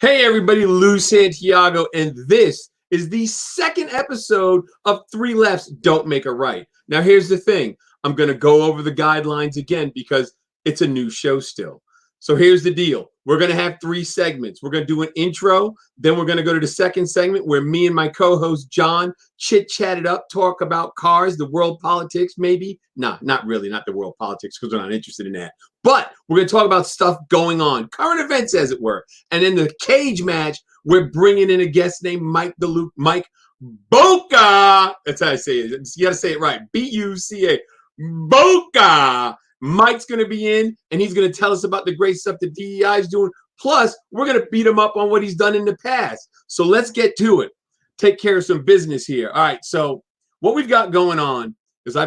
Hey everybody, Lou Santiago, and this is the second episode of Three Lefts Don't Make a Right. Now here's the thing. I'm going to go over the guidelines again because it's a new show still. So here's the deal. We're going to have three segments. We're going to do an intro. Then we're going to go to the second segment where me and my co-host John chit-chat it up, talk about cars, the world politics maybe. Not really, not the world politics because we're not interested in that. But we're going to talk about stuff going on, current events as it were. And in the cage match, we're bringing in a guest named Mike Buca. That's how I say it. You got to say it right. B-U-C-A. Buca. Mike's going to be in, and he's going to tell us about the great stuff the DEI is doing. Plus, we're going to beat him up on what he's done in the past. So let's get to it. Take care of some business here. All right, so what we've got going on is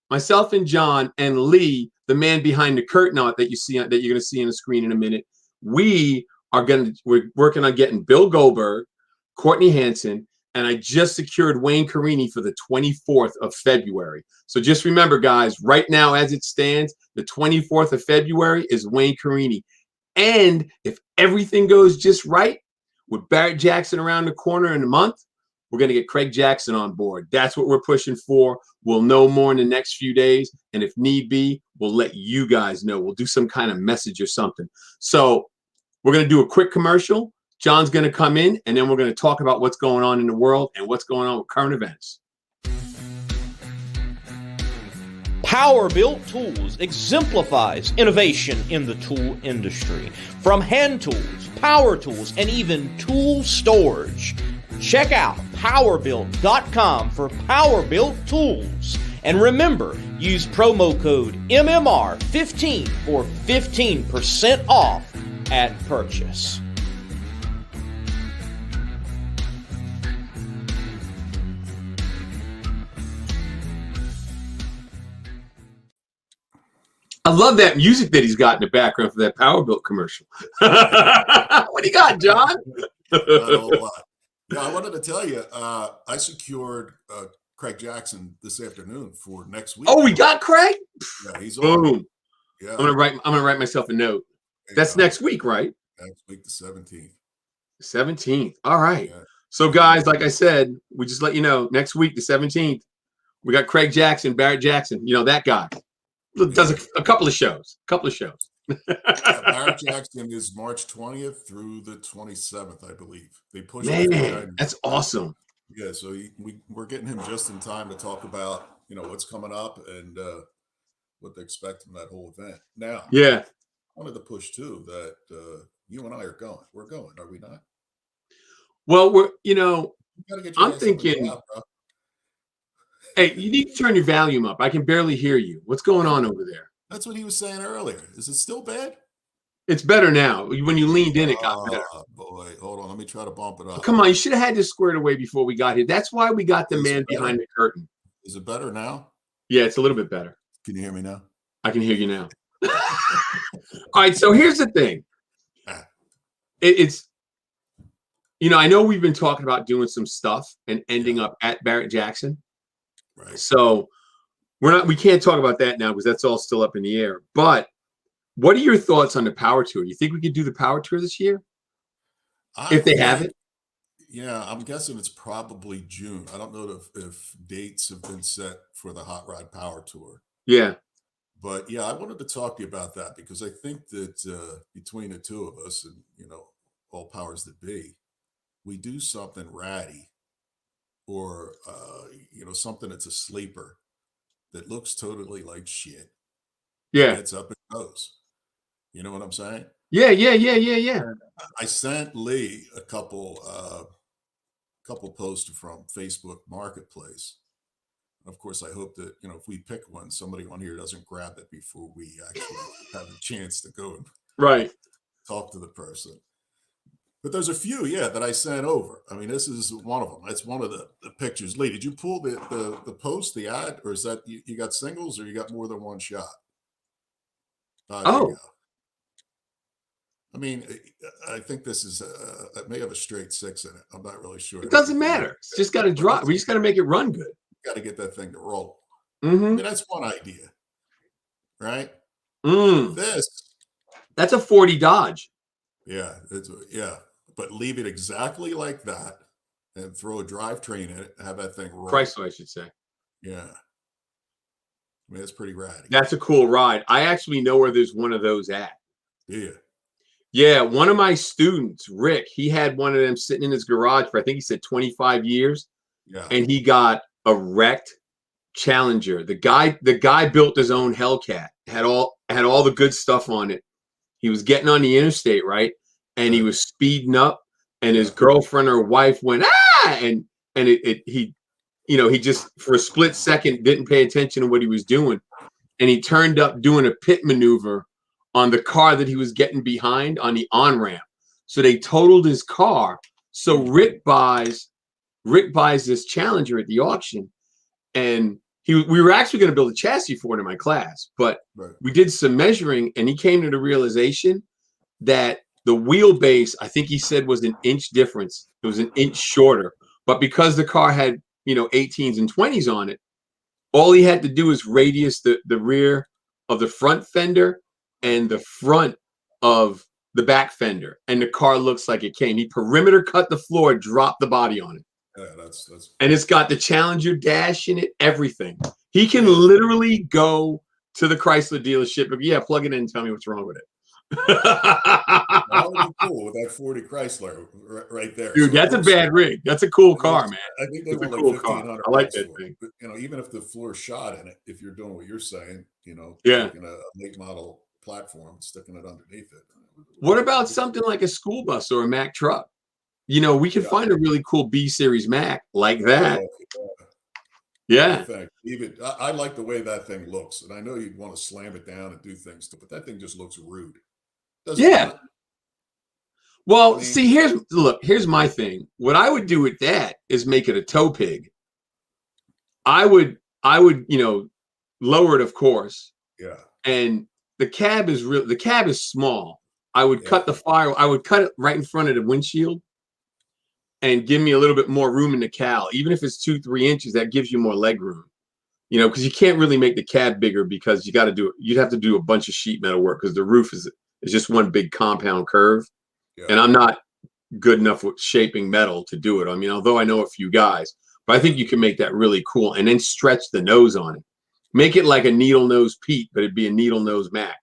myself and John and Lee, the man behind the curtain that you're going to see on the screen in a minute. We're working on getting Bill Goldberg, Courtney Hanson, and I just secured Wayne Carini for the 24th of February. So just remember, guys, right now as it stands, the 24th of February is Wayne Carini. And if everything goes just right, with Barrett Jackson around the corner in a month, we're going to get Craig Jackson on board. That's what we're pushing for. We'll know more in the next few days. And if need be, we'll let you guys know. We'll do some kind of message or something. So we're going to do a quick commercial. John's going to come in, and then we're going to talk about what's going on in the world and what's going on with current events. Power-Built Tools exemplifies innovation in the tool industry. From hand tools, power tools, and even tool storage. Check out powerbuilt.com for Power-Built Tools. And remember, use promo code MMR15 for 15% off at purchase. I love that music that he's got in the background for that Power-Built commercial. What do you got, John? Not a whole lot. Yeah, I wanted to tell you, I secured Craig Jackson this afternoon for next week. Oh, we got Craig? Yeah, he's on. Boom. Yeah. I'm gonna write myself a note. That's next week, right? Next week, the 17th. 17th. All right. Yeah. So, guys, like I said, we just let you know, next week, the 17th, we got Craig Jackson, Barrett Jackson. You know, that guy. Does a couple of shows. Barrett Jackson is March 20th through the 27th, I believe. They pushed. Man, that's awesome. Yeah, so we're getting him just in time to talk about what's coming up and what to expect from that whole event. Now, yeah, I wanted to push too that you and I are going. We're going, are we not? Well, I'm thinking. Hey, you need to turn your volume up. I can barely hear you. What's going on over there? That's what he was saying earlier. Is it still bad? It's better now. When you leaned in, it got better. Boy, hold on. Let me try to bump it up. Oh, come on, you should have had this squared away before we got here. That's why we got the man behind the curtain. Is it better now? Yeah, it's a little bit better. Can you hear me now? I can hear you now. All right, so here's the thing. It's I know we've been talking about doing some stuff and ending up at Barrett Jackson. Right. So we can't talk about that now because that's all still up in the air. But what are your thoughts on the Power Tour? You think we could do the Power Tour this year? If they have it? Yeah, I'm guessing it's probably June. I don't know if dates have been set for the Hot Rod Power Tour. Yeah. But yeah, I wanted to talk to you about that because I think that between the two of us and, all powers that be, we do something ratty or, something that's a sleeper that looks totally like shit. Yeah. It's up and goes. You know what I'm saying? Yeah. I sent Lee a couple posts from Facebook Marketplace. Of course, I hope that, if we pick one, somebody on here doesn't grab it before we actually have a chance to go and talk to the person. But there's a few, that I sent over. I mean, this is one of them. That's one of the pictures. Lee, did you pull the post, the ad, or is that you got singles or you got more than one shot? There you go. I mean, I think this is it may have a straight 6 in it. I'm not really sure. It doesn't matter. It's just got to drop. We just got to make it run good. Got to get that thing to roll. Mm-hmm. I mean, that's one idea, right? That's a 40 Dodge. Yeah, but leave it exactly like that and throw a drivetrain in it and have that thing roll. Chrysler, I should say. Yeah. I mean, it's pretty rad. That's a cool ride. I actually know where there's one of those at. Yeah. Yeah, one of my students, Rick, he had one of them sitting in his garage for, I think he said 25 years. Yeah. And he got a wrecked Challenger. The guy built his own Hellcat. Had all the good stuff on it. He was getting on the interstate, right? And he was speeding up, and his girlfriend or wife went, and he just for a split second didn't pay attention to what he was doing. And he turned up doing a pit maneuver on the car that he was getting behind on the on-ramp. So they totaled his car. So Rick buys this Challenger at the auction, and we were actually going to build a chassis for it in my class, but we did some measuring, and he came to the realization that the wheelbase, I think he said, was an inch difference. It was an inch shorter, but because the car had 18s and 20s on it, all he had to do is radius the rear of the front fender and the front of the back fender, and the car looks like it came. He perimeter cut the floor, dropped the body on it. Yeah, that's and it's got the Challenger dash in it, everything. He can literally go to the Chrysler dealership. Yeah, plug it in and tell me what's wrong with it. That would be cool with that 40 Chrysler right there. Dude, so that's a bad rig. That's a cool car, man. I think they were like cool $1,500. I like that thing. But, even if the floor shot in it, if you're doing what you're saying, taking a late model platform, sticking it underneath it. What about something like a school bus or a Mack truck? We can find a really cool B series Mack like that. Yeah. Even I like the way that thing looks, and I know you'd want to slam it down and do things to, but that thing just looks rude. Yeah. Well, see, here's my thing. What I would do with that is make it a tow pig. I would, lower it, of course. Yeah. And the cab is small. I would cut I would cut it right in front of the windshield and give me a little bit more room in the cowl. Even if it's 2-3 inches, that gives you more leg room. Because you can't really make the cab bigger because you'd have to do a bunch of sheet metal work because the roof is just one big compound curve. Yeah. And I'm not good enough with shaping metal to do it. I mean, although I know a few guys, but I think you can make that really cool and then stretch the nose on it. Make it like a needle nose Pete, but it'd be a needle nose Mack.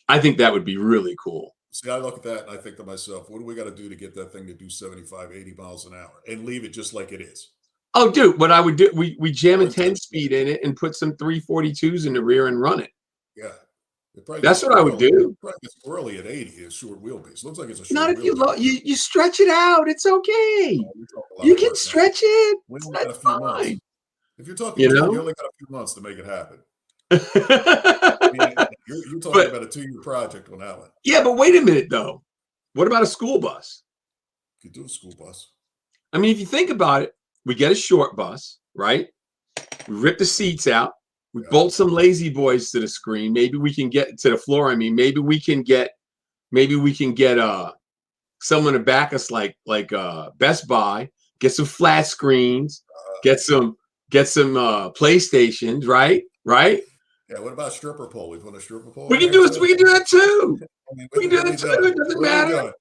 I think that would be really cool. See, I look at that and I think to myself, what do we got to do to get that thing to do 75, 80 miles an hour and leave it just like it is? Oh, dude, what I would do, we jam a 10-speed in it and put some 342s in the rear and run it. Yeah. That's what I would do. It's early at 80 is short wheelbase. Looks like it's a short Not if wheelbase. you stretch it out. It's okay. You can stretch it. That's fine. If you're talking, you only got a few months to make it happen. You're talking about a 2-year project on that one. Yeah, but wait a minute, though. What about a school bus? You could do a school bus. I mean, if you think about it, we get a short bus, right? We rip the seats out. We bolt some lazy boys to the screen. Maybe we can get to the floor. I mean, maybe we can get someone to back us like Best Buy. Get some flat screens. Get some PlayStations, right? Yeah. What about stripper pole? We put a stripper pole. We can do that too. We can do that too. It doesn't matter.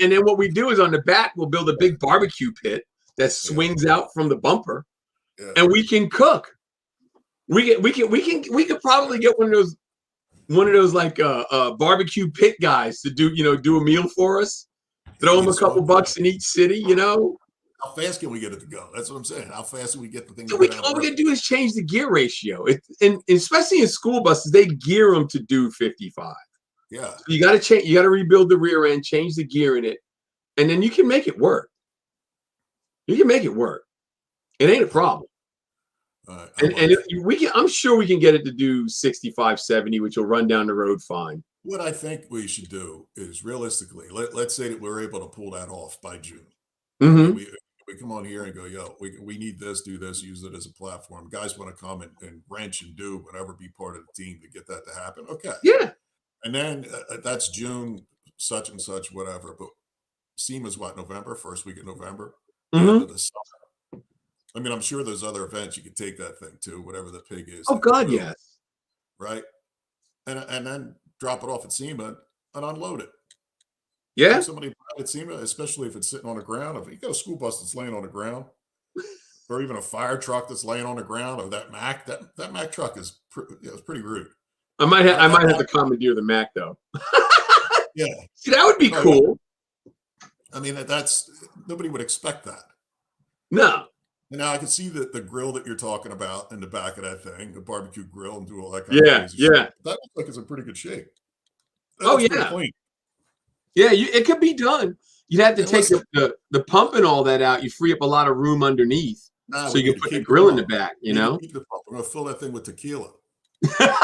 And then what we do is on the back we'll build a big barbecue pit that swings out from the bumper, and we can cook. We could probably get one of those like barbecue pit guys to do a meal for us. Throw them a couple bucks in each city, How fast can we get it to go? That's what I'm saying. How fast can we get the thing? All we can do is change the gear ratio. And especially in school buses, they gear them to do 55. Yeah. So you got to change. You got to rebuild the rear end, change the gear in it, and then you can make it work. You can make it work. It ain't a problem. I'm sure we can get it to do 65, 70, which will run down the road fine. What I think we should do is realistically, let's say that we're able to pull that off by June. Mm-hmm. We come on here and go, we need this, do this, use it as a platform. Guys want to come and wrench and do whatever, be part of the team to get that to happen. Okay. Yeah. And then that's June, such and such, whatever. But SEMA's what, November, first week of November? Mm-hmm. I mean, I'm sure there's other events you could take that thing to, whatever the pig is. Oh, God, yes. Right. And then drop it off at SEMA and unload it. Yeah. Somebody, it seems, especially if it's sitting on the ground. If you got a school bus that's laying on the ground, or even a fire truck that's laying on the ground, or that Mack truck is it's pretty rude. I might have to commandeer the Mack though. Yeah. See, that would be cool. I mean, that's nobody would expect that. No. And now I can see the grill that you're talking about in the back of that thing, the barbecue grill, and do all that kind of crazy stuff. That looks like it's in pretty good shape. That looks pretty clean. Yeah, it could be done. You'd have to take the pump and all that out. You free up a lot of room underneath, so you can put the grill in the back. You know, we're going to fill that thing with tequila. Right?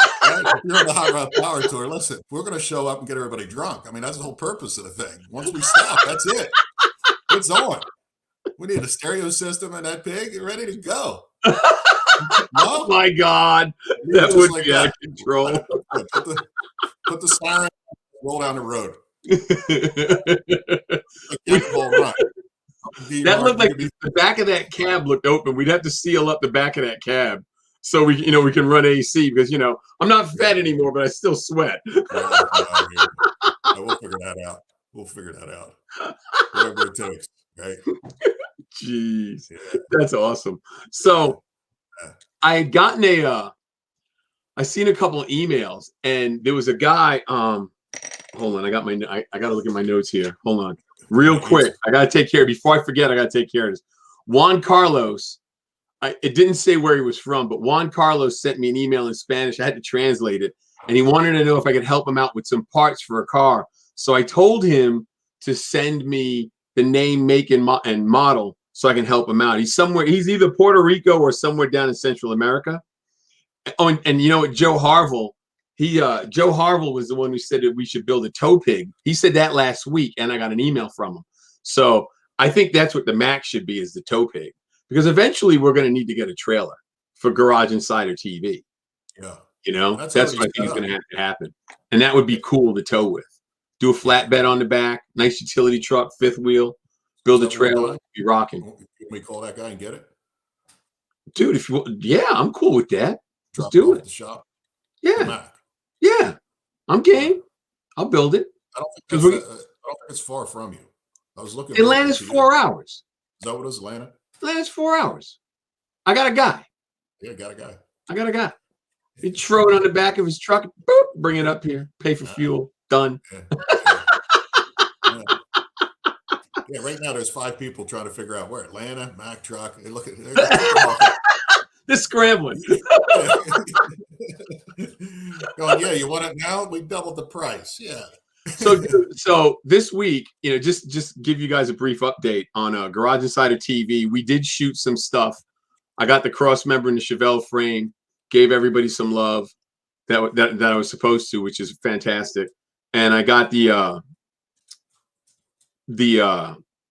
You're on the Hot Rod Power Tour. Listen, we're going to show up and get everybody drunk. I mean, that's the whole purpose of the thing. Once we stop, that's it. It's on. We need a stereo system and that pig. You're ready to go. No? Oh my God, that would be out of control. Put the siren. Roll down the road. That looked like the back of that cab looked open. We'd have to seal up the back of that cab so we can run AC because I'm not fat anymore, but I still sweat. We'll figure that out. Whatever it takes. Right? Jeez, that's awesome. So I had gotten I seen a couple of emails, and there was a guy. Hold on, I got to look at my notes here. Hold on, real quick. I got to take care. Before I forget, I got to take care of this. Juan Carlos. It didn't say where he was from, but Juan Carlos sent me an email in Spanish. I had to translate it, and he wanted to know if I could help him out with some parts for a car. So I told him to send me the name, make, and model so I can help him out. He's either Puerto Rico or somewhere down in Central America. Oh, and you know what, Joe Harville. Joe Harville was the one who said that we should build a tow pig. He said that last week, and I got an email from him. So I think that's what the Mac should be, is the tow pig, because eventually we're going to need to get a trailer for Garage Insider TV. Yeah, that's what I think is going to have to happen, and that would be cool to tow with. Do a flatbed on the back, nice utility truck, fifth wheel, build a trailer, be rocking. Can we call that guy and get it, dude? I'm cool with that. Let's do it. At the shop. Yeah, I'm game. I'll build it. I don't think it's far from you. I was looking. Atlanta's 4 hours. Is that what it is, Atlanta? Atlanta's 4 hours. I got a guy. Yeah, got a guy. You throw it on the back of his truck, boop, bring it up here, pay for fuel, done. Yeah, right now there's 5 people trying to figure out where. Atlanta, Mack truck. They're scrambling. Going, yeah, you want it now? We doubled the price. Yeah. So this week, just give you guys a brief update on Garage Insider TV. We did shoot some stuff. I got the cross member in the Chevelle frame, gave everybody some love that I was supposed to, which is fantastic. And I got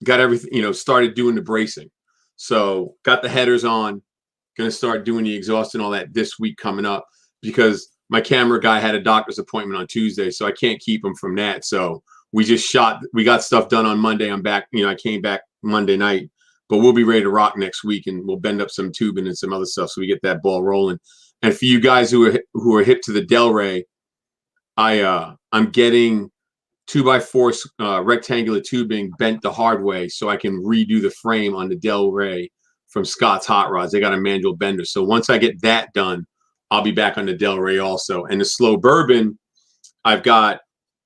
got everything, started doing the bracing. So got the headers on, going to start doing the exhaust and all that this week coming up, because my camera guy had a doctor's appointment on Tuesday, so I can't keep him from that. So we got stuff done on Monday. I'm back, I came back Monday night, but we'll be ready to rock next week, and we'll bend up some tubing and some other stuff so we get that ball rolling. And for you guys who are hip to the Delray, I'm getting 2x4 rectangular tubing bent the hard way so I can redo the frame on the Delray from Scott's Hot Rods. They got a manual bender. So once I get that done, I'll be back on the Delray also. And the slow bourbon, I've got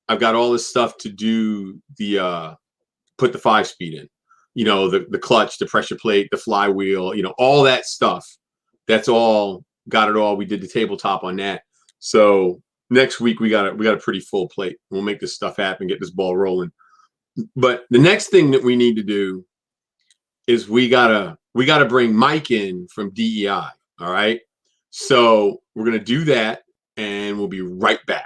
all this stuff to do put the 5-speed in. The clutch, the pressure plate, the flywheel, all that stuff. That's all, got it all. We did the tabletop on that. So next week we got a pretty full plate. We'll make this stuff happen, get this ball rolling. But the next thing that we need to do is we gotta bring Mike in from DEI. All right. So we're gonna do that, and we'll be right back.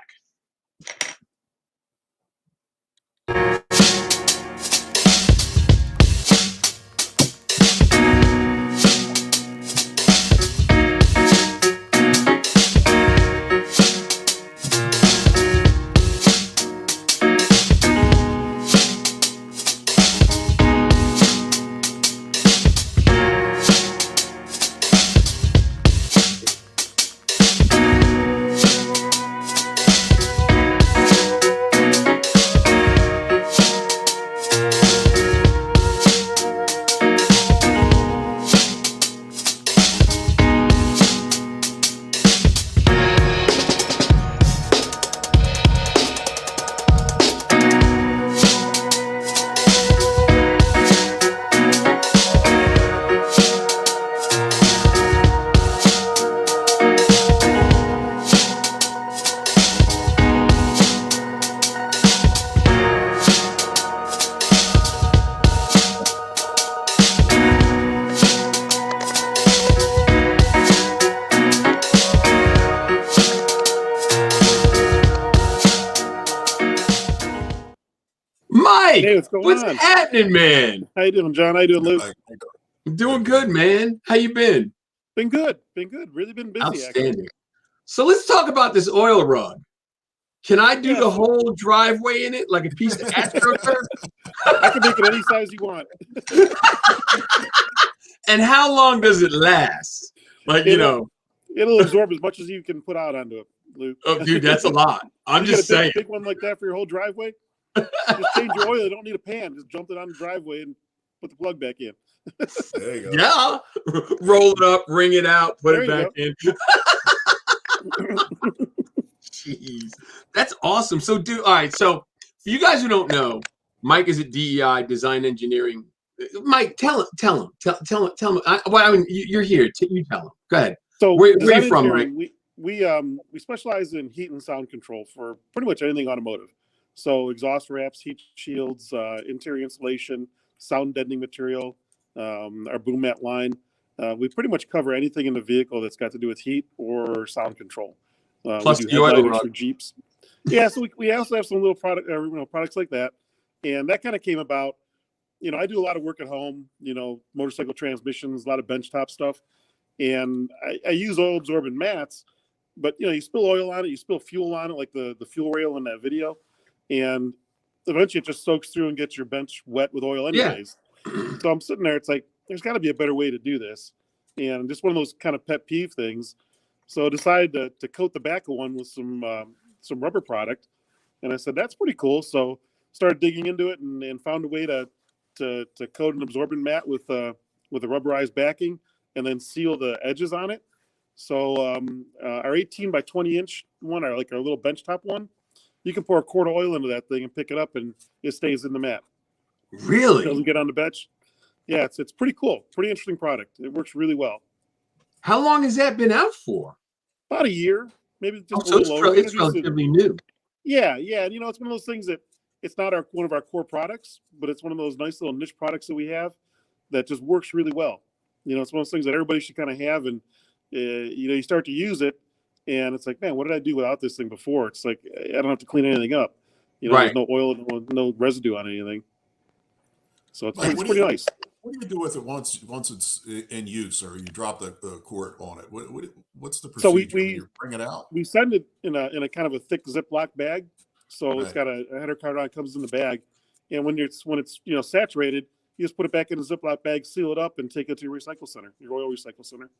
Mike, Hey, what's going on? happening, man? How you doing, John? How you doing, Luke? I'm doing good, man. How you been? Been good. Really been busy. Outstanding. Actually. So let's talk about this oil rug. Can I do the whole driveway in it like a piece of AstroTurf? I can make it any size you want. And how long does it last? Like, it'll absorb as much as you can put out onto it, Luke. Oh, dude, that's a lot. I'm just saying. Big one like that for your whole driveway. Just change your oil. You don't need a pan. Just dump it on the driveway and put the plug back in. There you go. Yeah. Roll it up, wring it out, put it back in. Jeez. That's awesome. So, all right. So, for you guys who don't know, Mike is at DEI, Design Engineering. Mike, tell him. You're here. You tell him. Go ahead. So, where are you from, Mike? We specialize in heat and sound control for pretty much anything automotive. So, exhaust wraps, heat shields, interior insulation, sound deadening material, our boom mat line. We pretty much cover anything in the vehicle that's got to do with heat or sound control. Plus we do the oil rug for Jeeps. Yeah, so we also have some little products like that, and that kind of came about. I do a lot of work at home. Motorcycle transmissions, a lot of benchtop stuff, and I use oil absorbent mats. But you spill oil on it, you spill fuel on it, like the fuel rail in that video, and eventually it just soaks through and gets your bench wet with oil anyways. Yeah. So I'm sitting there, it's like there's got to be a better way to do this, and just one of those kind of pet peeve things. So I decided to coat the back of one with some rubber product, and I said that's pretty cool. So started digging into it and found a way to coat an absorbent mat with a rubberized backing and then seal the edges on it. So our 18 by 20 inch one, our little benchtop one, you can pour a quart of oil into that thing and pick it up, and it stays in the mat. Really? It doesn't get on the bench. Yeah, it's pretty cool. Pretty interesting product. It works really well. How long has that been out for? About a year, maybe just a little over. It's relatively new. Yeah, and it's one of those things that it's not one of our core products, but it's one of those nice little niche products that we have that just works really well. It's one of those things that everybody should kind of have, and you start to use it, and it's like, man, what did I do without this thing before? It's like I don't have to clean anything up. Right. There's no oil, no residue on anything. So it's pretty nice. What do you do with it once it's in use, or you drop the quart on it? What's the procedure? So we bring it out. We send it in a kind of a thick Ziploc bag. So It's got a header card on it, comes in the bag, and when it's saturated, you just put it back in the Ziploc bag, seal it up, and take it to your recycle center, your oil recycle center.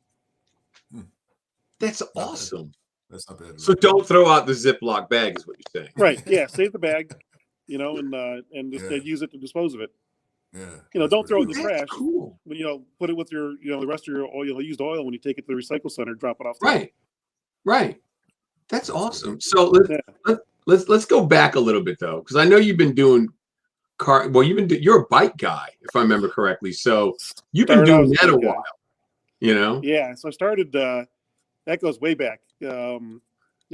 That's awesome. That's not bad. So don't throw out the Ziploc bag, is what you're saying. Right? Yeah. Save the bag, and just use it to dispose of it. Yeah. Don't throw it in the trash. Cool. Put it with your, the rest of your oil, used oil, when you take it to the recycle center, drop it off. Right. That's awesome. So let's go back a little bit though, because I know you've been doing you're a bike guy, if I remember correctly. So you've been doing that a while. Yeah. So I started. That goes way back. I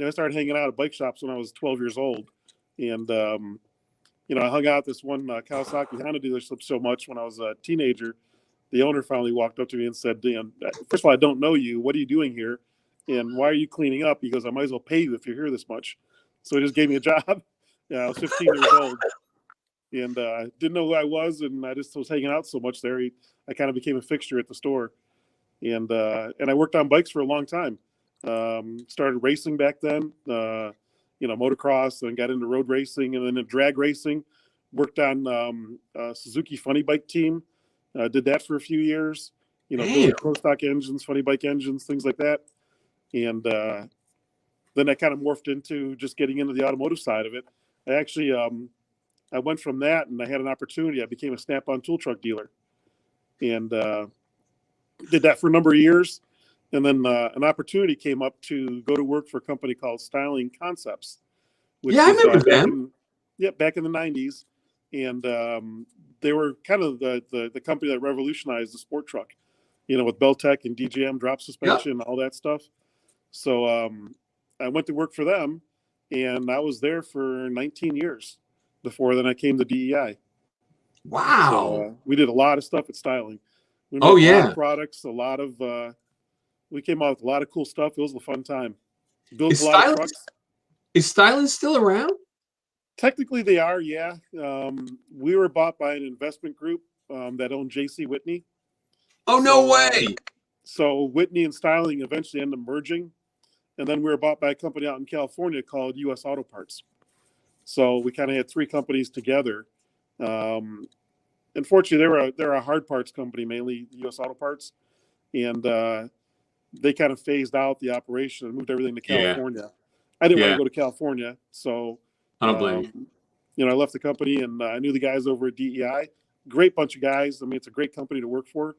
started hanging out at bike shops when I was 12 years old, and I hung out at this one Kawasaki Honda dealership so much when I was a teenager. The owner finally walked up to me and said, first of all, I don't know you. What are you doing here? And why are you cleaning up? He goes, I might as well pay you if you're here this much. So he just gave me a job. I was 15 years old, and didn't know who I was, and I just was hanging out so much there. I kind of became a fixture at the store, and I worked on bikes for a long time. Started racing back then. Motocross, then got into road racing, and then in drag racing. Worked on Suzuki funny bike team. Did that for a few years. Building pro stock engines, funny bike engines, things like that. And then I kind of morphed into just getting into the automotive side of it. I actually I went from that, and I had an opportunity. I became a Snap-on tool truck dealer, and did that for a number of years. And then an opportunity came up to go to work for a company called Styling Concepts. I remember them. Back in the 90s. And they were kind of the company that revolutionized the sport truck, with Beltec and DJM drop suspension and all that stuff. So I went to work for them, and I was there for 19 years before then I came to DEI. Wow. So, we did a lot of stuff at Styling. We made a lot of products, a lot of we came out with a lot of cool stuff. It was a fun time. Built a lot of trucks. Is Styling still around? Technically, they are. Yeah, we were bought by an investment group that owned J.C. Whitney. Oh, no way! So Whitney and Styling eventually ended up merging, and then we were bought by a company out in California called U.S. Auto Parts. So we kind of had three companies together. Unfortunately, they're a hard parts company, mainly U.S. Auto Parts, and they kind of phased out the operation and moved everything to California. I didn't want to go to California, so I don't blame you. You know, I left the company, and I knew the guys over at DEI. Great bunch of guys. I mean, it's a great company to work for.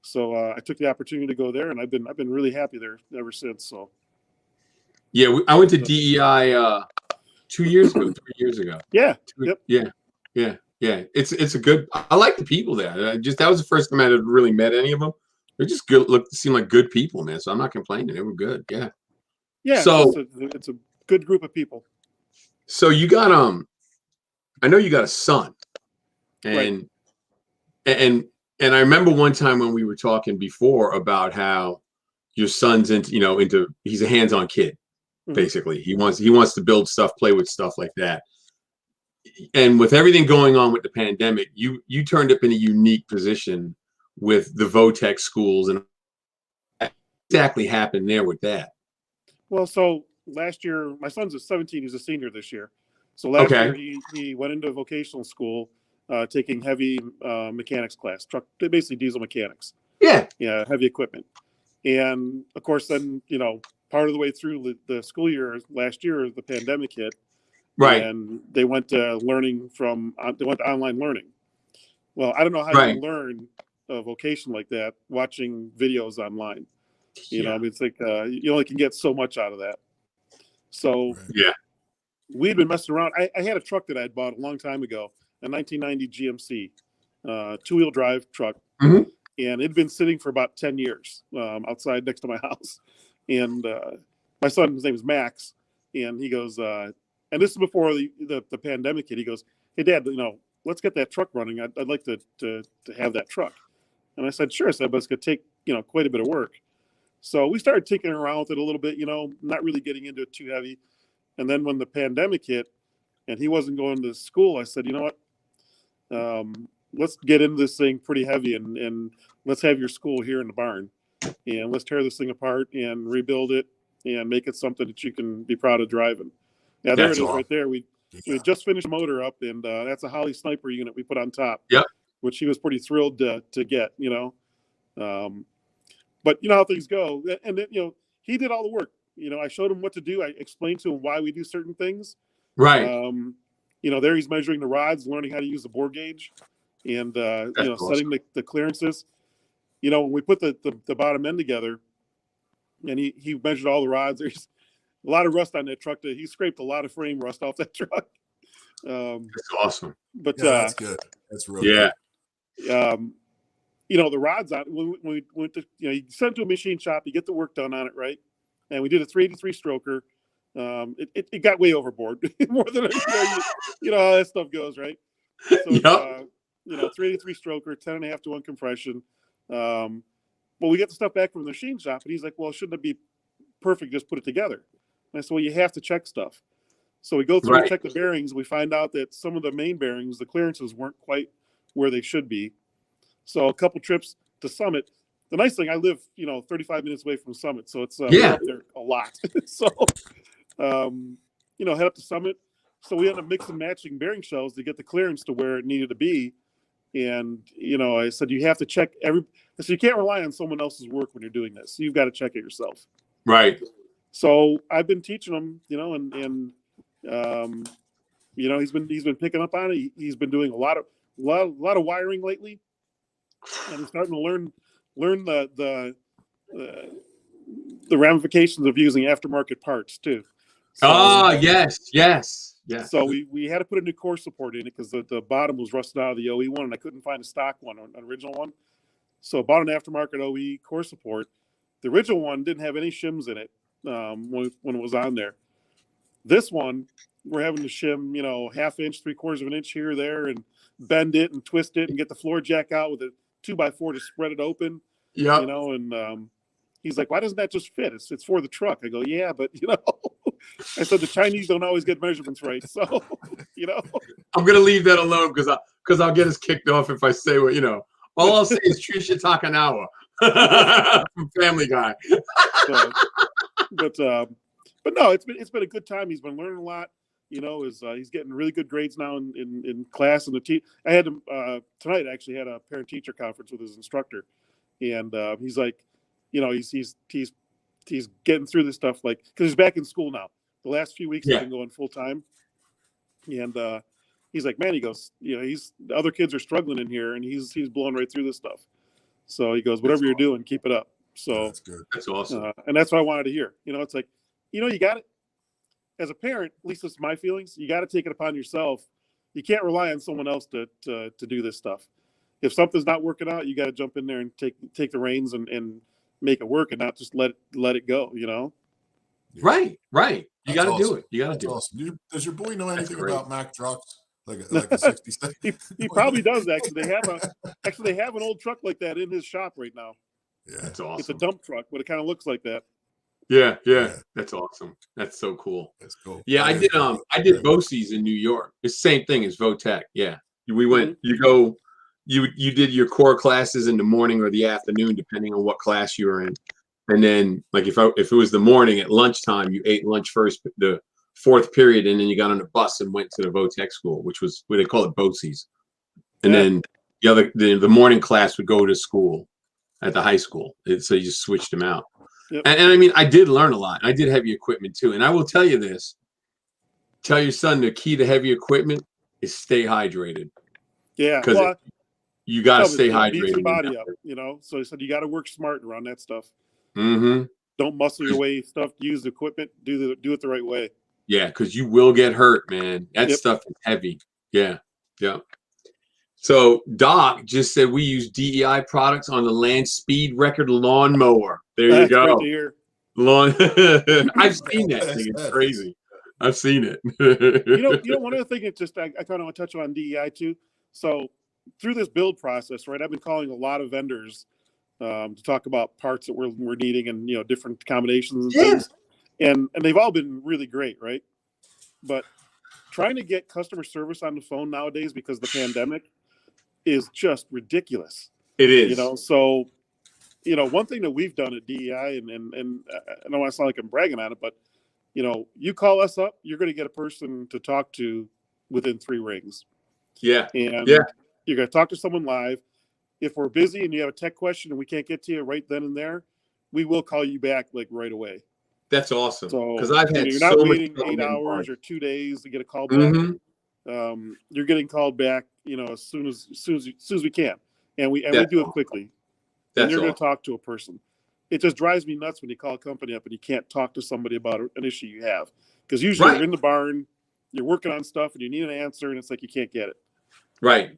So I took the opportunity to go there, and I've been really happy there ever since. So yeah, I went to DEI 2 years ago, 3 years ago. Yeah. Yeah. It's a good. I like the people there. That was the first time I had really met any of them. They're just good. Seem like good people, man. So I'm not complaining. They were good. Yeah. Yeah. So it's a good group of people. So you got I know you got a son, and right. and I remember one time when we were talking before about how your son's into he's a hands-on kid. Basically, he wants to build stuff, play with stuff like that. And with everything going on with the pandemic, you turned up in a unique position with the Votech schools, and what exactly happened there with that? Well, so last year, my son's 17. He's a senior this year. So last year he went into vocational school, taking heavy mechanics class, basically diesel mechanics. Yeah, heavy equipment. And of course, then part of the way through the school year last year, the pandemic hit. Right. And they went to online learning. Well, I don't know how you can learn a vocation like that watching videos online. You know, I mean, it's like you only can get so much out of that. So we'd been messing around. I had a truck that I had bought a long time ago, a 1990 GMC, two-wheel drive truck. And it'd been sitting for about 10 years outside next to my house. And my son, his name is Max, and he goes, and this is before the pandemic hit. He goes, "Hey, Dad, let's get that truck running. I'd like to have that truck." And I said, "Sure." I said, "But it's going to take quite a bit of work." So we started tinkering around with it a little bit, not really getting into it too heavy. And then when the pandemic hit, and he wasn't going to school, I said, "You know what? Let's get into this thing pretty heavy, and let's have your school here in the barn, and let's tear this thing apart and rebuild it and make it something that you can be proud of driving." Yeah, there it is right there. We just finished the motor up, and that's a Holly Sniper unit we put on top. Yep. Which he was pretty thrilled to get, But you know how things go. And then, he did all the work. I showed him what to do. I explained to him why we do certain things. Right. There he's measuring the rods, learning how to use the bore gauge, and awesome. Setting the clearances. When we put the bottom end together, and he measured all the rods, there's a lot of rust on that truck. He scraped a lot of frame rust off that truck. That's awesome. But that's good. That's really good. The rods on when we went to you send it to a machine shop, you get the work done on it, right? And we did a 383 stroker. It got way overboard, more than how that stuff goes, right? So it's, 383 stroker, 10.5 to 1 compression. Well, we get the stuff back from the machine shop, and he's like, "Well, shouldn't it be perfect? Just put it together." And I said, "Well, you have to check stuff." So we go through and check the bearings. We find out that some of the main bearings, the clearances weren't quite where they should be. So a couple trips to Summit. The nice thing, I live, 35 minutes away from Summit, so it's we're up there a lot. So, head up to Summit. So we end up mixing and matching bearing shells to get the clearance to where it needed to be. And I said you have to check so you can't rely on someone else's work when you're doing this. You've got to check it yourself. Right. So I've been teaching him, and he's been picking up on it. He's been doing a lot of wiring lately, and he's starting to learn the ramifications of using aftermarket parts too. So, yes. So we had to put a new core support in it because the bottom was rusted out of the OE one, and I couldn't find a stock one, an original one. So I bought an aftermarket OE core support. The original one didn't have any shims in it when it was on there. This one, we're having to shim, 1/2 inch, 3/4 of an inch here or there, and bend it and twist it and get the floor jack out with a 2x4 to spread it open. Yeah. And he's like, "Why doesn't that just fit? It's for the truck." I go, "Yeah, but I said the Chinese don't always get measurements right. So, you know. I'm gonna leave that alone because I'll get us kicked off if I say what, you know. All I'll say is Trisha Takanawa from Family Guy. But no, it's been a good time. He's been learning a lot. You know, he's getting really good grades now in class. And I had him tonight. I actually had a parent teacher conference with his instructor, and he's like, you know, he's getting through this stuff, like, because he's back in school now. The last few weeks he's been going full time, and he's like, man, he goes, you know, the other kids are struggling in here, and he's blowing right through this stuff. So he goes, whatever you're doing, keep it up. So that's good. That's awesome. And that's what I wanted to hear. You know, it's like, you know, you got it. As a parent, at least it's my feelings, you got to take it upon yourself. You can't rely on someone else to do this stuff. If something's not working out, you got to jump in there and take the reins and make it work, and not just let it go, you know? Right. You got to do it. You got to do awesome. it. Does your boy know anything about Mack trucks? Like a 67? he probably does, actually. They have an old truck like that in his shop right now. Yeah, that's awesome. It's a dump truck, but it kind of looks like that. Yeah. That's awesome. That's so cool. That's cool. Yeah, I did BOCES in New York. It's the same thing as VOTEC. Yeah. We went, you did your core classes in the morning or the afternoon, depending on what class you were in. And then, like, if it was the morning, at lunchtime, you ate lunch first, the fourth period, and then you got on the bus and went to the VOTEC school, which was what they call it, BOCES. And then the morning class would go to school at the high school. So you just switched them out. Yep. And I mean, I did learn a lot. I did heavy equipment too. And I will tell you this, tell your son the key to heavy equipment is stay hydrated. Yeah. Because you got to stay hydrated. Beat your body up, you know? So he said, you got to work smart around that stuff. Mm-hmm. Don't muscle your way stuff. Use the equipment. Do it the right way. Yeah, because you will get hurt, man. That stuff is heavy. Yeah. So Doc just said we use DEI products on the Land Speed Record lawnmower. There you go. Great to hear. I've seen that thing. It's crazy. I've seen it. you know, one other thing. It's just I kind of want to touch on DEI too. So through this build process, right? I've been calling a lot of vendors to talk about parts that we're needing, and, you know, different combinations and things. And they've all been really great, right? But trying to get customer service on the phone nowadays because of the pandemic is just ridiculous. It is. You know, so, you know, one thing that we've done at DEI, and I don't want to sound like I'm bragging on it, but, you know, you call us up, you're going to get a person to talk to within 3 rings. Yeah. And you're going to talk to someone live. If we're busy and you have a tech question and we can't get to you right then and there, we will call you back like right away. That's awesome. So, because I've had you're not waiting 8 hours or 2 days to get a call back. Mm-hmm. You're getting called back, you know, as soon as we can, and we do it quickly. And you're going to talk to a person. It just drives me nuts when you call a company up and you can't talk to somebody about an issue you have, because usually you're in the barn, you're working on stuff, and you need an answer, and it's like you can't get it. Right.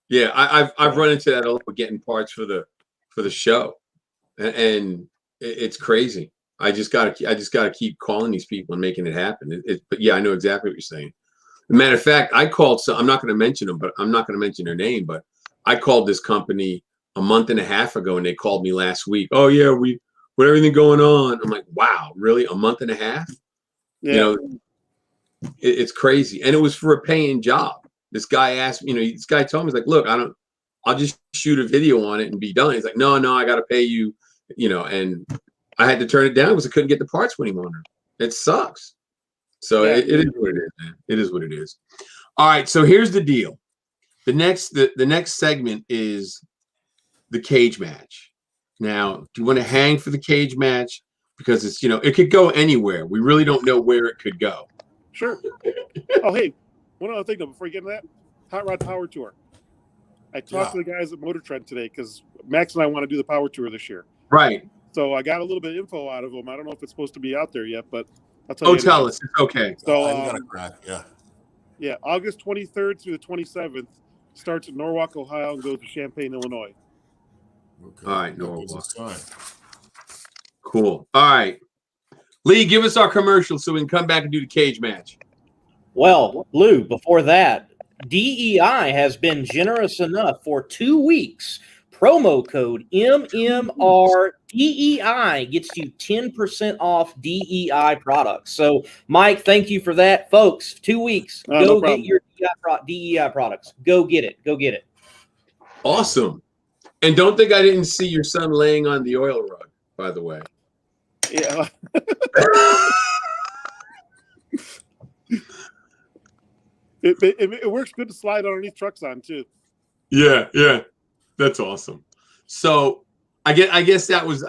Yeah, I've run into that a lot with getting parts for the show, and it's crazy. I just gotta keep calling these people and making it happen. But yeah, I know exactly what you're saying. As a matter of fact, I called. I'm not going to mention them, but I'm not going to mention their name. But I called this company a month and a half ago, and they called me last week. Oh yeah, with everything going on. I'm like, wow, really? A month and a half? Yeah. You know, it's crazy, and it was for a paying job. This guy asked me, you know, this guy told me, he's like, look, I'll just shoot a video on it and be done. He's like, no, I got to pay you, you know, and I had to turn it down because I couldn't get the parts when he wanted. It sucks. So it is what it is, man. It is what it is. All right. So here's the deal. The next segment is the cage match. Now, do you want to hang for the cage match? Because it's, you know, it could go anywhere. We really don't know where it could go. Sure. Oh, hey. One other thing, though, before you get into that, Hot Rod Power Tour. I talked to the guys at Motor Trend today because Max and I want to do the Power Tour this year. Right. So I got a little bit of info out of them. I don't know if it's supposed to be out there yet, but I'll tell you. Tell us. It's okay. So, you got a crack. Yeah, August 23rd through the 27th starts at Norwalk, Ohio, and goes to Champaign, Illinois. Okay. All right, Norwalk. Cool. All right. Lee, give us our commercial so we can come back and do the cage match. Well, Lou, before that, DEI has been generous enough for 2 weeks. Promo code MMRTW DEI gets you 10% off DEI products. So, Mike, thank you for that. Folks, 2 weeks. Go get your DEI products. Go get it. Go get it. Awesome. And don't think I didn't see your son laying on the oil rug, by the way. Yeah. It works good to slide underneath trucks on too. Yeah, that's awesome. So I guess that was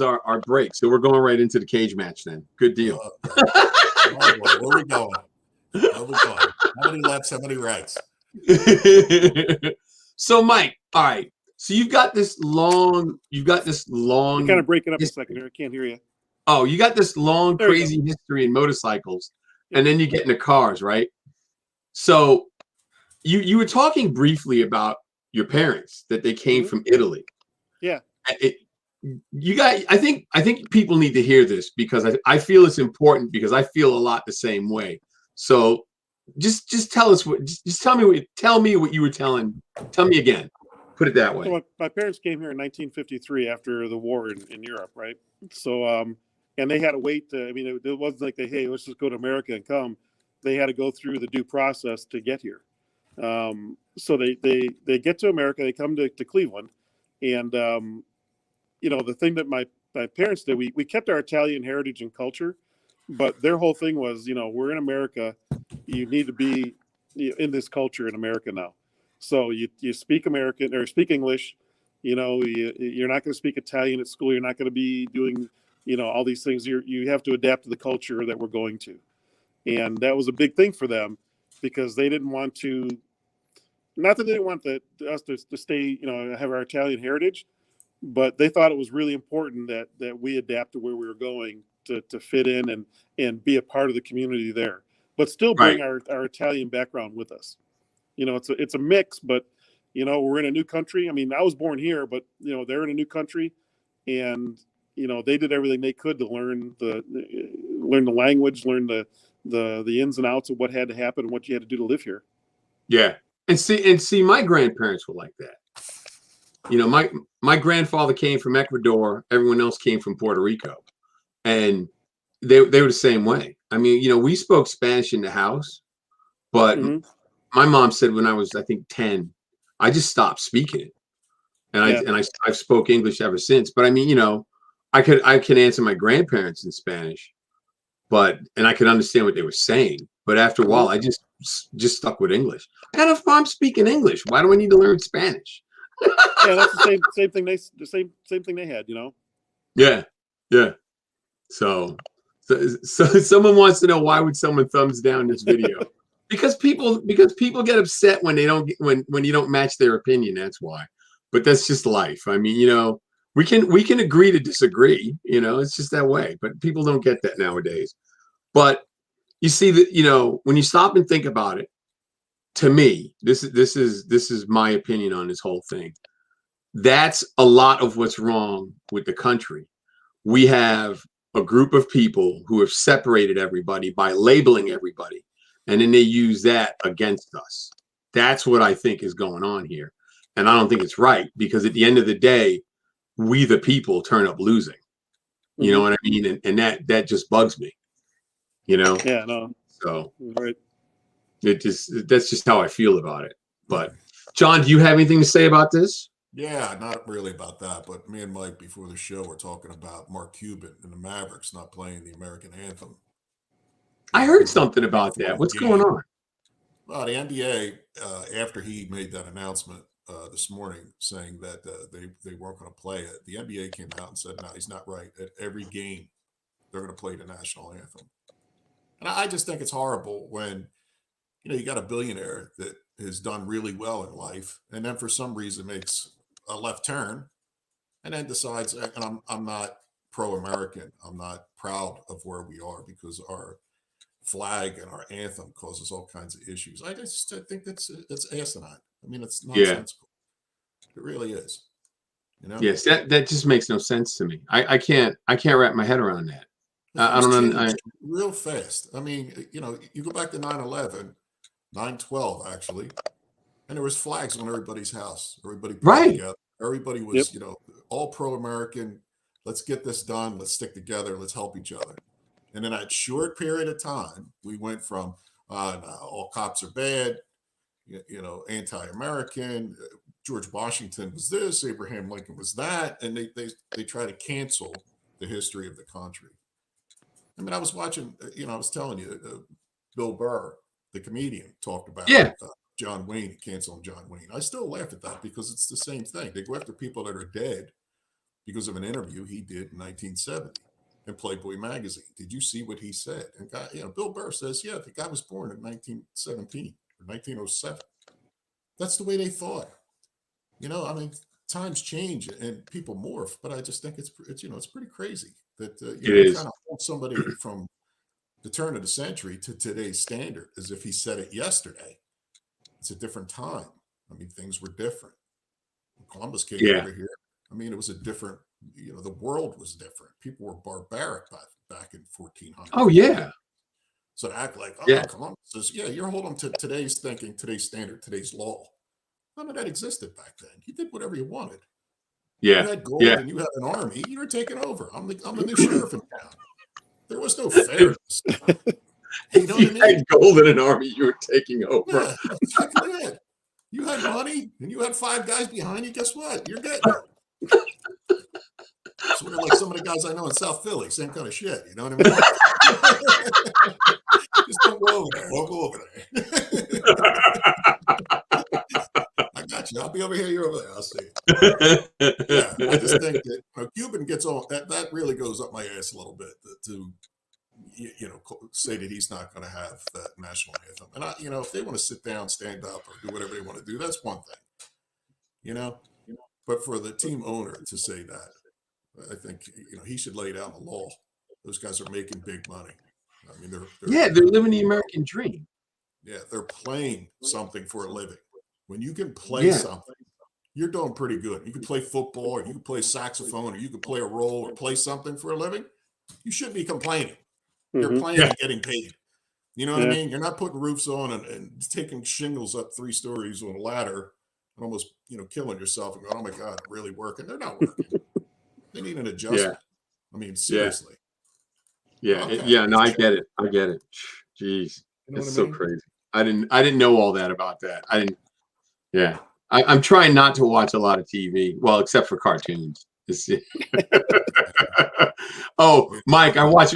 our break. So we're going right into the cage match then. Good deal. Where we going? How many lefts? How many rights? So Mike, all right. So you've got this long. You're kind of breaking up history. A second here. I can't hear you. Oh, you got this long, crazy history in motorcycles, and then you get into cars, right? So you were talking briefly about your parents, that they came from Italy. Yeah. I think people need to hear this because I feel it's important because I feel a lot the same way. So just tell us tell me what you were telling. Tell me again. Put it that way. So my parents came here in 1953 after the war in Europe, right? So and they had to wait. It wasn't like hey, let's just go to America and come. They had to go through the due process to get here. So they get to America, they come to Cleveland, and the thing that my parents did, we kept our Italian heritage and culture, but their whole thing was, we're in America, you need to be in this culture in America now. So you speak American or speak English, you're not going to speak Italian at school, you're not going to be doing, all these things. You have to adapt to the culture that we're going to. And that was a big thing for them because they didn't want to, not that they didn't want us to stay, have our Italian heritage, but they thought it was really important that we adapt to where we were going to fit in and be a part of the community there, but still bring our Italian background with us. It's a mix, but, we're in a new country. I mean, I was born here, but, they're in a new country and, they did everything they could to learn the language, learn the ins and outs of what had to happen and what you had to do to live here. Yeah. And see, my grandparents were like that. My grandfather came from Ecuador. Everyone else came from Puerto Rico. And they were the same way. I mean, we spoke Spanish in the house, but my mom said when I was, I think, 10, I just stopped speaking it. And I've spoke English ever since. But I mean, I can answer my grandparents in Spanish. And I could understand what they were saying, but after a while, I just stuck with English. I got a farm speaking English. Why do I need to learn Spanish? Yeah, that's the same thing. The same thing they had, Yeah. So someone wants to know why would someone thumbs down this video? because people get upset when they don't when you don't match their opinion. That's why. But that's just life. I mean, we can agree to disagree, it's just that way, but people don't get that nowadays. But you see that, when you stop and think about it, to me, this is my opinion on this whole thing. That's a lot of what's wrong with the country. We have a group of people who have separated everybody by labeling everybody, and then they use that against us. That's what I think is going on here. And I don't think it's right because at the end of the day, we the people turn up losing. You know what I mean? And that just bugs me. Yeah, no. So right. That's just how I feel about it. But John, do you have anything to say about this? Yeah, not really about that, but me and Mike before the show were talking about Mark Cuban and the Mavericks not playing the American anthem. I heard something about that. What's going on? Well, the NBA, after he made that announcement this morning saying that they weren't going to play it, the NBA came out and said, no, he's not right. At every game, they're going to play the national anthem. And I just think it's horrible when, you got a billionaire that has done really well in life and then for some reason makes a left turn and then decides, and I'm not pro-American. I'm not proud of where we are because our flag and our anthem causes all kinds of issues. I think that's asinine. I mean, it's nonsensical. Yeah. It really is. Yes, that just makes no sense to me. I can't wrap my head around that. I don't know. Real fast. I mean, you go back to 9/11, 9/12 actually, and there was flags on everybody's house. Everybody put together. Everybody was, all pro-American. Let's get this done. Let's stick together. Let's help each other. And in that short period of time, we went from all cops are bad, anti-American. George Washington was this, Abraham Lincoln was that, and they try to cancel the history of the country. I mean, I was watching, I was telling you, Bill Burr, the comedian, talked about John Wayne, canceling John Wayne. I still laugh at that because it's the same thing. They go after people that are dead because of an interview he did in 1970 in Playboy magazine. Did you see what he said? And Bill Burr says, yeah, the guy was born in 1917 or 1907. That's the way they thought. I mean, times change and people morph, but I just think it's pretty crazy that you kind of hold somebody from the turn of the century to today's standard as if he said it yesterday. It's a different time. I mean, things were different. When Columbus came over here, I mean, it was a different, the world was different. People were barbaric back in 1400. Oh, yeah. So to act like, Columbus says, you're holding to today's thinking, today's standard, today's law. None of that existed back then. You did whatever you wanted. Yeah. You had gold and you had an army. You were taking over. I'm the new sheriff in town. There was no fairness. You know what I mean? Had gold in an army. You were taking over. Yeah, exactly it. You had money and you had 5 guys behind you. Guess what? You're getting it. Sort of like some of the guys I know in South Philly. Same kind of shit. You know what I mean? Just don't go over there. Don't go over there. I'll be over here, you're over there. I'll see. I just think that Cuban gets on that really goes up my ass a little bit to say that he's not going to have that national anthem. And if they want to sit down, stand up, or do whatever they want to do, that's one thing. But for the team owner to say that, I think he should lay down the law. Those guys are making big money. I mean, they're living the American dream. Yeah, they're playing something for a living. When you can play something, you're doing pretty good. You can play football, or you can play saxophone, or you can play a role, or play something for a living. You shouldn't be complaining. You're playing and getting paid. You know what I mean? You're not putting roofs on and taking shingles up 3 stories on a ladder and almost, killing yourself and going, oh my God, I'm really working. They're not working. They need an adjustment. I mean, seriously. No, I get it. Jeez. It's so crazy. I didn't know all that about that. I'm trying not to watch a lot of TV. Well, except for cartoons. Oh, Mike, I watch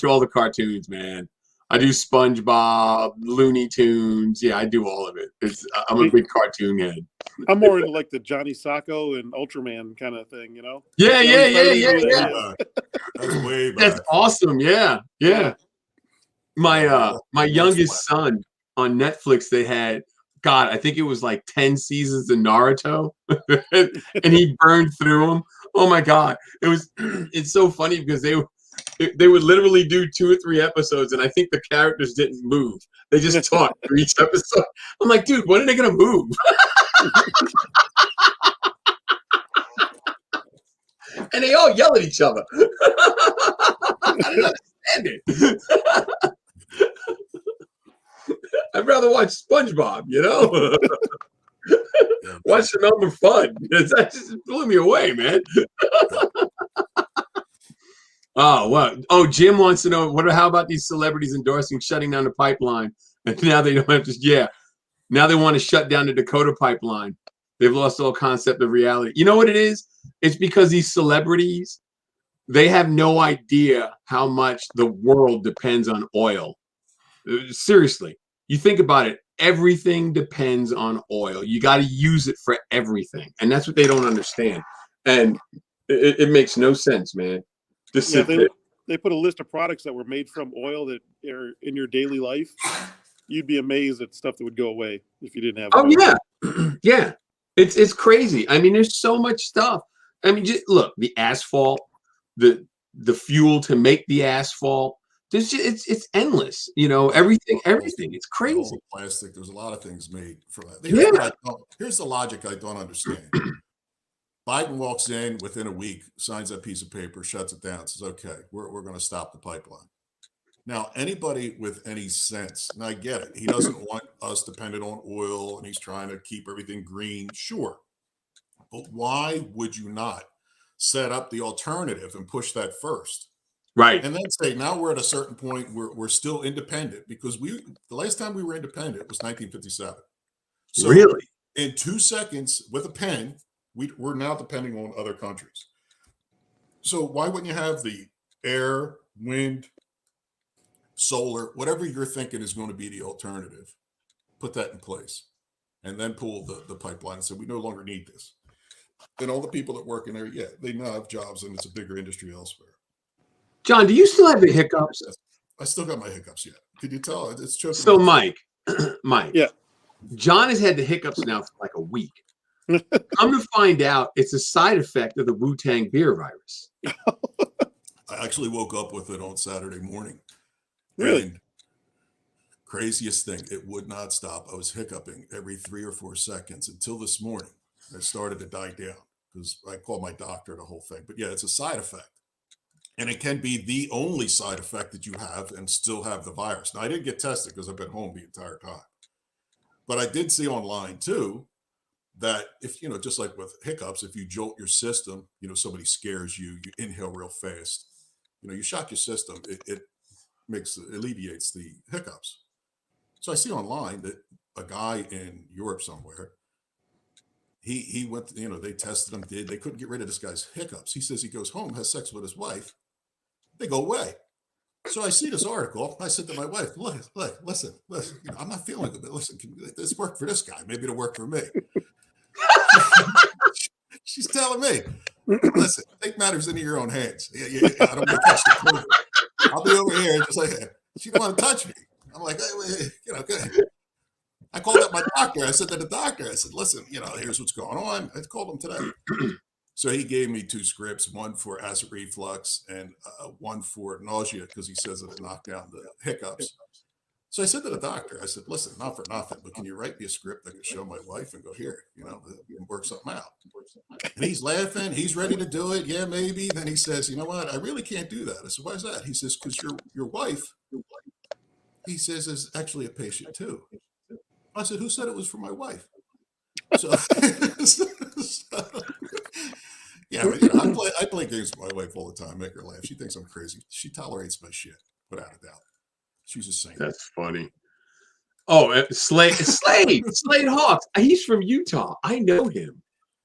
all the cartoons, man. I do SpongeBob, Looney Tunes. Yeah, I do all of it. I'm a big cartoon head. I'm more into like the Johnny Sacco and Ultraman kind of thing, Yeah. That's way back. That's awesome. Yeah. My youngest son on Netflix, they had, God, I think it was like 10 seasons of Naruto, and he burned through them. Oh my God, it's so funny because they would literally do 2 or 3 episodes, and I think the characters didn't move. They just talked for each episode. I'm like, dude, when are they gonna move? And they all yell at each other. I don't understand it. I'd rather watch SpongeBob, Watch some Elmer Fudd. That just blew me away, man. Oh, what? Oh, Jim wants to know how about these celebrities endorsing shutting down the pipeline? And now they don't have to. Now they want to shut down the Dakota pipeline. They've lost all concept of reality. You know what it is? It's because these celebrities, they have no idea how much the world depends on oil. Seriously. You think about it, everything depends on oil. You got to use it for everything. And that's what they don't understand. And it makes no sense, man. They put a list of products that were made from oil that are in your daily life. You'd be amazed at stuff that would go away if you didn't have oil. Yeah. It's crazy. I mean, there's so much stuff. I mean, just look, the asphalt, the fuel to make the asphalt. It's endless, everything. It's crazy. Plastic. There's a lot of things made from that. Here's the logic I don't understand. Biden walks in within a week, signs that piece of paper, shuts it down, says, okay, we're going to stop the pipeline. Now, anybody with any sense, and I get it, he doesn't want us dependent on and he's trying to keep everything green. Sure. But why would you not set up the alternative and push that first. Right. And then say, now we're at a certain point where we're still independent, because the last time we were independent was 1957. So really, in 2 seconds with a pen, we're now depending on other countries. So why wouldn't you have the air, wind, solar, whatever you're thinking is going to be the alternative, put that in place, and then pull the pipeline and say, we no longer need this. And all the people that work in there, yeah, they now have jobs, and it's a bigger industry elsewhere. John, do you still have the hiccups? I still got my hiccups yet. Could you tell? It's choking. So Mike, yeah, John has had the hiccups now for like a week. Come to find out, it's a side effect of the Wu-Tang beer virus. I actually woke up with it on Saturday morning. Really? And craziest thing, it would not stop. I was hiccuping every 3 or 4 seconds until this morning. It started to die down because I called my doctor, the whole thing. But yeah, it's a side effect. And it can be the only side effect that you have and still have the virus. Now, I didn't get tested because I've been home the entire time. But I did see online, too, that if, just like with hiccups, if you jolt your system, somebody scares you, you inhale real fast, you shock your system, it alleviates the hiccups. So I see online that a guy in Europe somewhere, he went, they tested him, they couldn't get rid of this guy's hiccups. He says he goes home, has sex with his wife, they go away. So I see this article. I said to my wife, look, listen, I'm not feeling good, but listen, can this work for this guy? Maybe it'll work for me. She's telling me, listen, take matters into your own hands. Yeah, I don't want to touch the COVID. I'll be over here just like, she don't want to touch me. I'm like, good. I called up my doctor. I said to the doctor, I said, listen, here's what's going on. I called him today. So he gave me 2 scripts, one for acid reflux and one for nausea, because he says it'll knock down the hiccups. So I said to the doctor, I said, listen, not for nothing, but can you write me a script I can show my wife and go, here, and work something out. And he's laughing. He's ready to do it. Yeah, maybe. Then he says, you know what? I really can't do that. I said, why is that? He says, because your wife, he says, is actually a patient too. I said, who said it was for my wife? So, yeah, I play games with my wife all the time, make her laugh. She thinks I'm crazy. She tolerates my shit, without a doubt. She's a saint. That's funny. Oh, Slade Hawks. He's from Utah. I know him.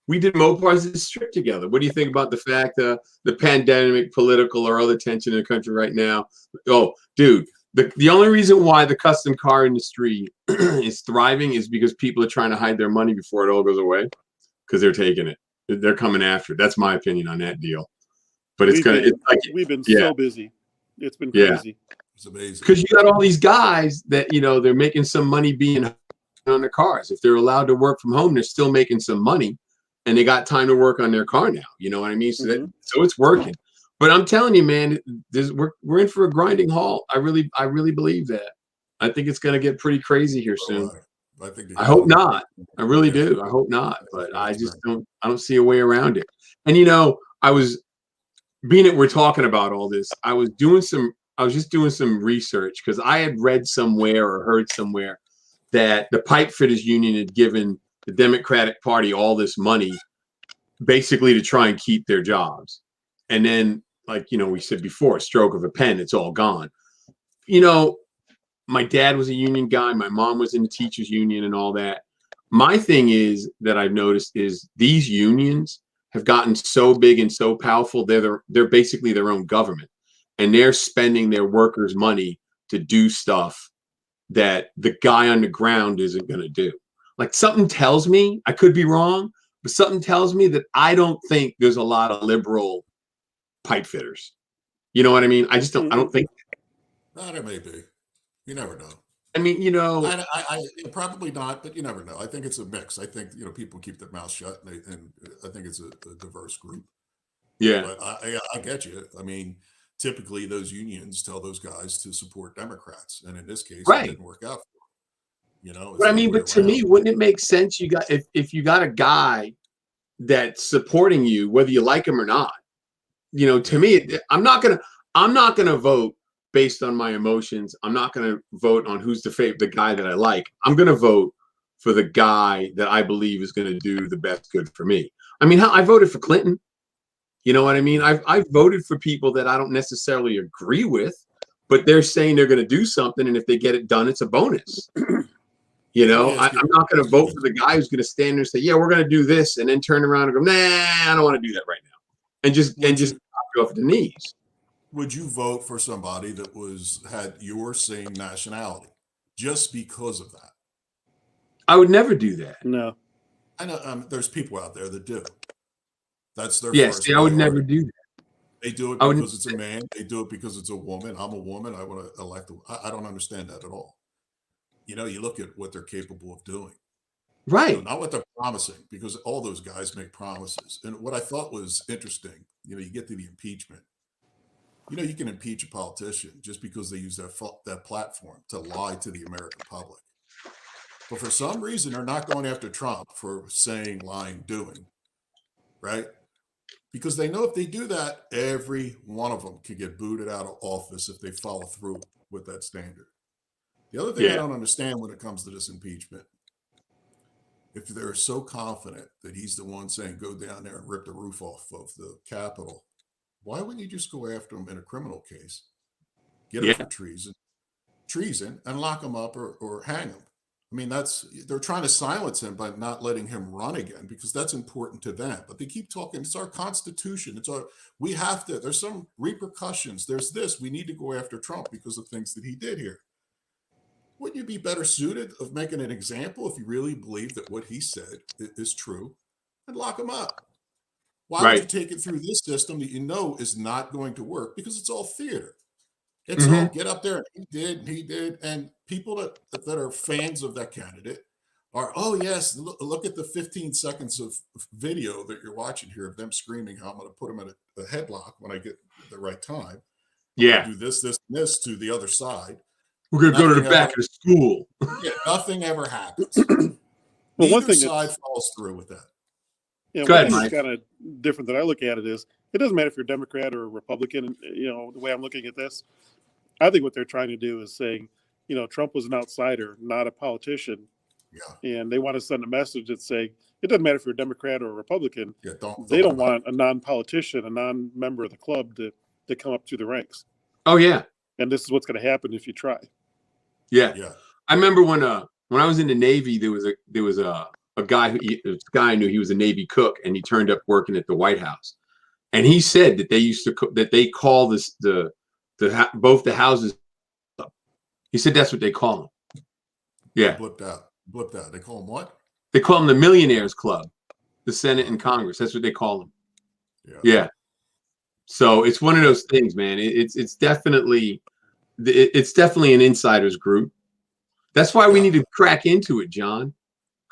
We did Mopar's of the Strip together. What do you think about the fact the pandemic, political, or other tension in the country right now? Oh, dude, the only reason why the custom car industry is thriving is because people are trying to hide their money before it all goes away, because they're taking it. They're coming after it. That's my opinion on that deal. But we've been so busy. It's been crazy. It's amazing. Because you got all these guys that, they're making some money being on their cars. If they're allowed to work from home, they're still making some money, and they got time to work on their car now. You know what I mean? So so it's working. But I'm telling you, man, we're in for a grinding halt. I really believe that. I think it's going to get pretty crazy here soon. I hope not. I really do. I hope not. But I just don't see a way around it. And we're talking about all this, I was just doing some research, because I had read somewhere or heard somewhere that the pipe fitters union had given the Democratic Party all this money basically to try and keep their jobs. And then, like, we said before, a stroke of a pen, it's all gone. My dad was a union guy. My mom was in the teachers union and all that. My thing is that I've noticed is these unions have gotten so big and so powerful. They're basically their own government, and they're spending their workers' money to do stuff that the guy on the ground isn't going to do. Like, something tells me, I could be wrong, but something tells me that I don't think there's a lot of liberal pipe fitters. You know what I mean? I just don't. I don't think. There may be. You never know. I mean, I probably not, but you never know. I think it's a mix. I think people keep their mouths shut, and I think it's a diverse group. Yeah, but I get you. I mean, typically those unions tell those guys to support Democrats, and in this case, it didn't work out for them. But I mean, but to me, wouldn't it make sense? You got if you got a guy that's supporting you, whether you like him or not. To me, I'm not gonna vote based on my emotions. I'm not going to vote on who's the guy that I like. I'm going to vote for the guy that I believe is going to do the best good for me. I mean, I voted for Clinton. You know what I mean? I've voted for people that I don't necessarily agree with, but they're saying they're going to do something, and if they get it done, it's a bonus. You know, I'm not going to vote for the guy who's going to stand there and say, "Yeah, we're going to do this," and then turn around and go, "Nah, I don't want to do that right now," and just knock you off the knees. Would you vote for somebody that had your same nationality just because of that? I would never do that. No, I know there's people out there that do. That's their first. I would never do that. They do it because it's a man. They do it because it's a woman. I'm a woman. I want to elect. I don't understand that at all. You know, you look at what they're capable of doing. Right. You know, not what they're promising, because all those guys make promises. And what I thought was interesting, you know, you get to the impeachment. You know, you can impeach a politician just because they use that platform to lie to the American public. But for some reason, they're not going after Trump for saying, lying, doing, right? Because they know if they do that, every one of them could get booted out of office if they follow through with that standard. The other thing I don't understand when it comes to this impeachment, if they're so confident that he's the one saying, go down there and rip the roof off of the Capitol, why wouldn't you just go after him in a criminal case? Get him for treason and lock him up or hang him. I mean, they're trying to silence him by not letting him run again, because that's important to them. But they keep talking, it's our Constitution. There's some repercussions. There's this, we need to go after Trump because of things that he did here. Wouldn't you be better suited of making an example if you really believe that what he said is true, and lock him up? Why would you take it through this system that you know is not going to work? Because it's all theater. It's all get up there, and he did. And people that are fans of that candidate are, oh, yes, look at the 15 seconds of video that you're watching here of them screaming how I'm going to put him in a headlock when I get the right time. Yeah. Do this, this, and this to the other side. We're going to go to the back of the school. Nothing ever happens. Well, one thing side falls through with that. Yeah, one thing that's kind of different that I look at it is, it doesn't matter if you're a Democrat or a Republican. You know, the way I'm looking at this, I think what they're trying to do is saying, you know, Trump was an outsider, not a politician. Yeah. And they want to send a message that say, it doesn't matter if you're a Democrat or a Republican. Yeah, they don't want a non-politician, a non-member of the club to come up through the ranks. Oh, yeah. And this is what's going to happen if you try. Yeah. I remember when I was in the Navy, there was a guy I knew. He was a Navy cook, and he turned up working at the White House. And he said that they call both the houses up. He said that's what they call them. Yeah. Blipped out. They call them what? They call them the Millionaires Club, the Senate and Congress. That's what they call them. Yeah. So it's one of those things, man. It's definitely an insiders group. That's why we need to crack into it, John.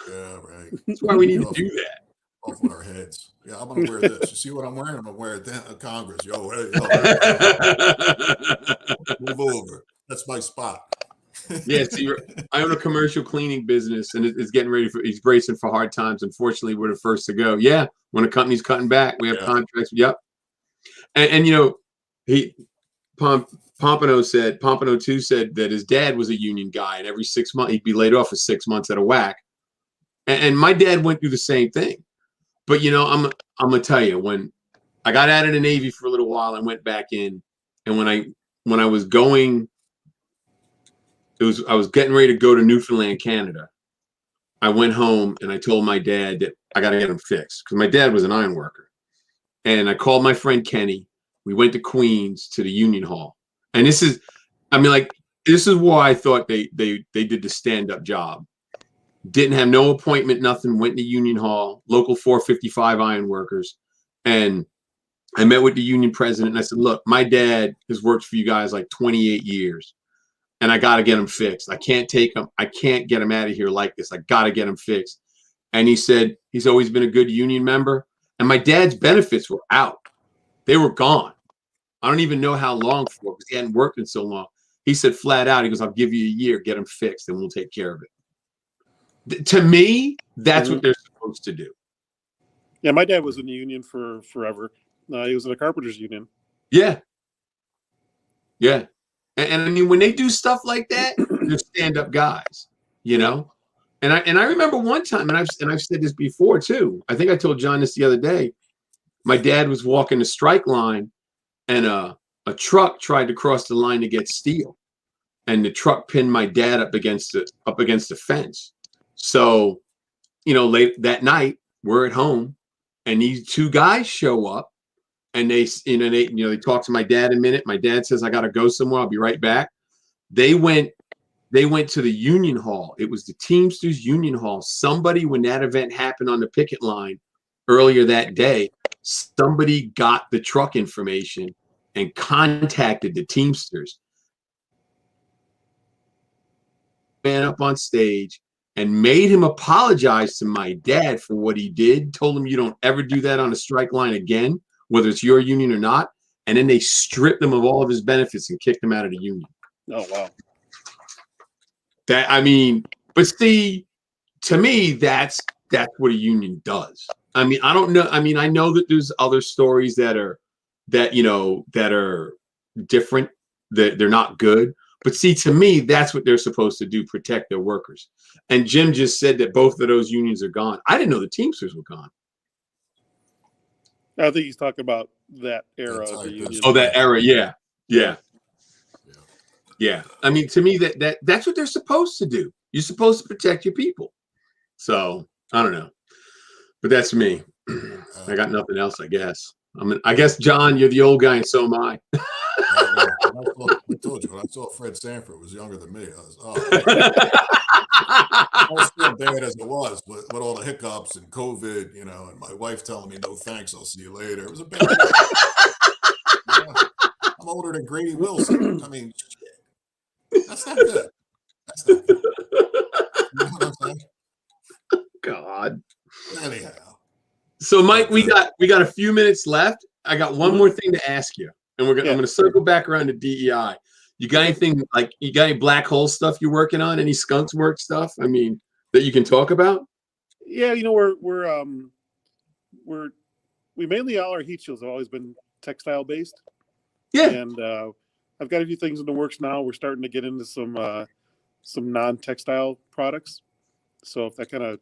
Yeah, right. That's why we need to do that. Off with our heads. Yeah, I'm gonna wear this. You see what I'm wearing? I'm gonna wear it down at Congress. Move over. That's my spot. Yeah, see, I own a commercial cleaning business, and it's getting ready he's bracing for hard times. Unfortunately, we're the first to go. Yeah, when a company's cutting back, we have contracts. Yep. And you know, Pompano too said that his dad was a union guy, and every 6 months he'd be laid off for 6 months at a whack. And my dad went through the same thing. But you know, I'm gonna tell you, when I got out of the Navy for a little while and went back in, and when I was going, I was getting ready to go to Newfoundland, Canada. I went home and I told my dad that I got to get him fixed, because my dad was an iron worker. And I called my friend Kenny. We went to Queens to the Union Hall. And this is why I thought they did the stand-up job. Didn't have no appointment, nothing. Went to Union Hall, local 455 iron workers. And I met with the union president, and I said, look, my dad has worked for you guys like 28 years. And I got to get him fixed. I can't take him. I can't get him out of here like this. I got to get him fixed. And he said he's always been a good union member. And my dad's benefits were out. They were gone. I don't even know how long for, because he hadn't worked in so long. He said flat out, he goes, I'll give you a year, get him fixed, and we'll take care of it. To me, that's what they're supposed to do. Yeah, my dad was in the union for forever. He was in a carpenters union. Yeah. Yeah. And I mean, when they do stuff like that, they're stand-up guys, you know. And I remember one time, and I've said this before too. I think I told John this the other day. My dad was walking the strike line, and a truck tried to cross the line to get steel, and the truck pinned my dad up against the fence. So, late that night, we're at home, and these two guys show up, and they talk to my dad a minute. My dad says, "I got to go somewhere. I'll be right back." They went to the union hall. It was the Teamsters Union Hall. Somebody, when that event happened on the picket line earlier that day, somebody got the truck information and contacted the Teamsters. Man up on stage and made him apologize to my dad for what he did. Told him, "You don't ever do that on a strike line again, whether it's your union or not." And then they stripped him of all of his benefits and kicked him out of the union. Oh, wow. But see, to me, that's what a union does. I mean, I don't know. I mean, I know that there's other stories that are different, that they're not good. But see, to me, that's what they're supposed to do, protect their workers. And Jim just said that both of those unions are gone. I didn't know the Teamsters were gone. I think he's talking about that era of the union. Oh, that era, yeah. I mean, to me, that's what they're supposed to do. You're supposed to protect your people. So I don't know, but that's me. I got nothing else, I guess. I guess, John, you're the old guy, and so am I. I told you when I saw Fred Sanford was younger than me. I was still bad as it was, with all the hiccups and COVID, and my wife telling me, "No thanks, I'll see you later." It was a bad. I'm older than Grady Wilson. I mean, shit. That's not good. You know what I'm saying? God. Anyhow. So, Mike, we got a few minutes left. I got one more thing to ask you, and I'm going to circle back around to DEI. You got anything, like, you got any black hole stuff you're working on? Any skunks work stuff? I mean, that you can talk about? Yeah, we mainly, all our heat shields have always been textile based. Yeah. And I've got a few things in the works now. We're starting to get into some non-textile products. So if that kind of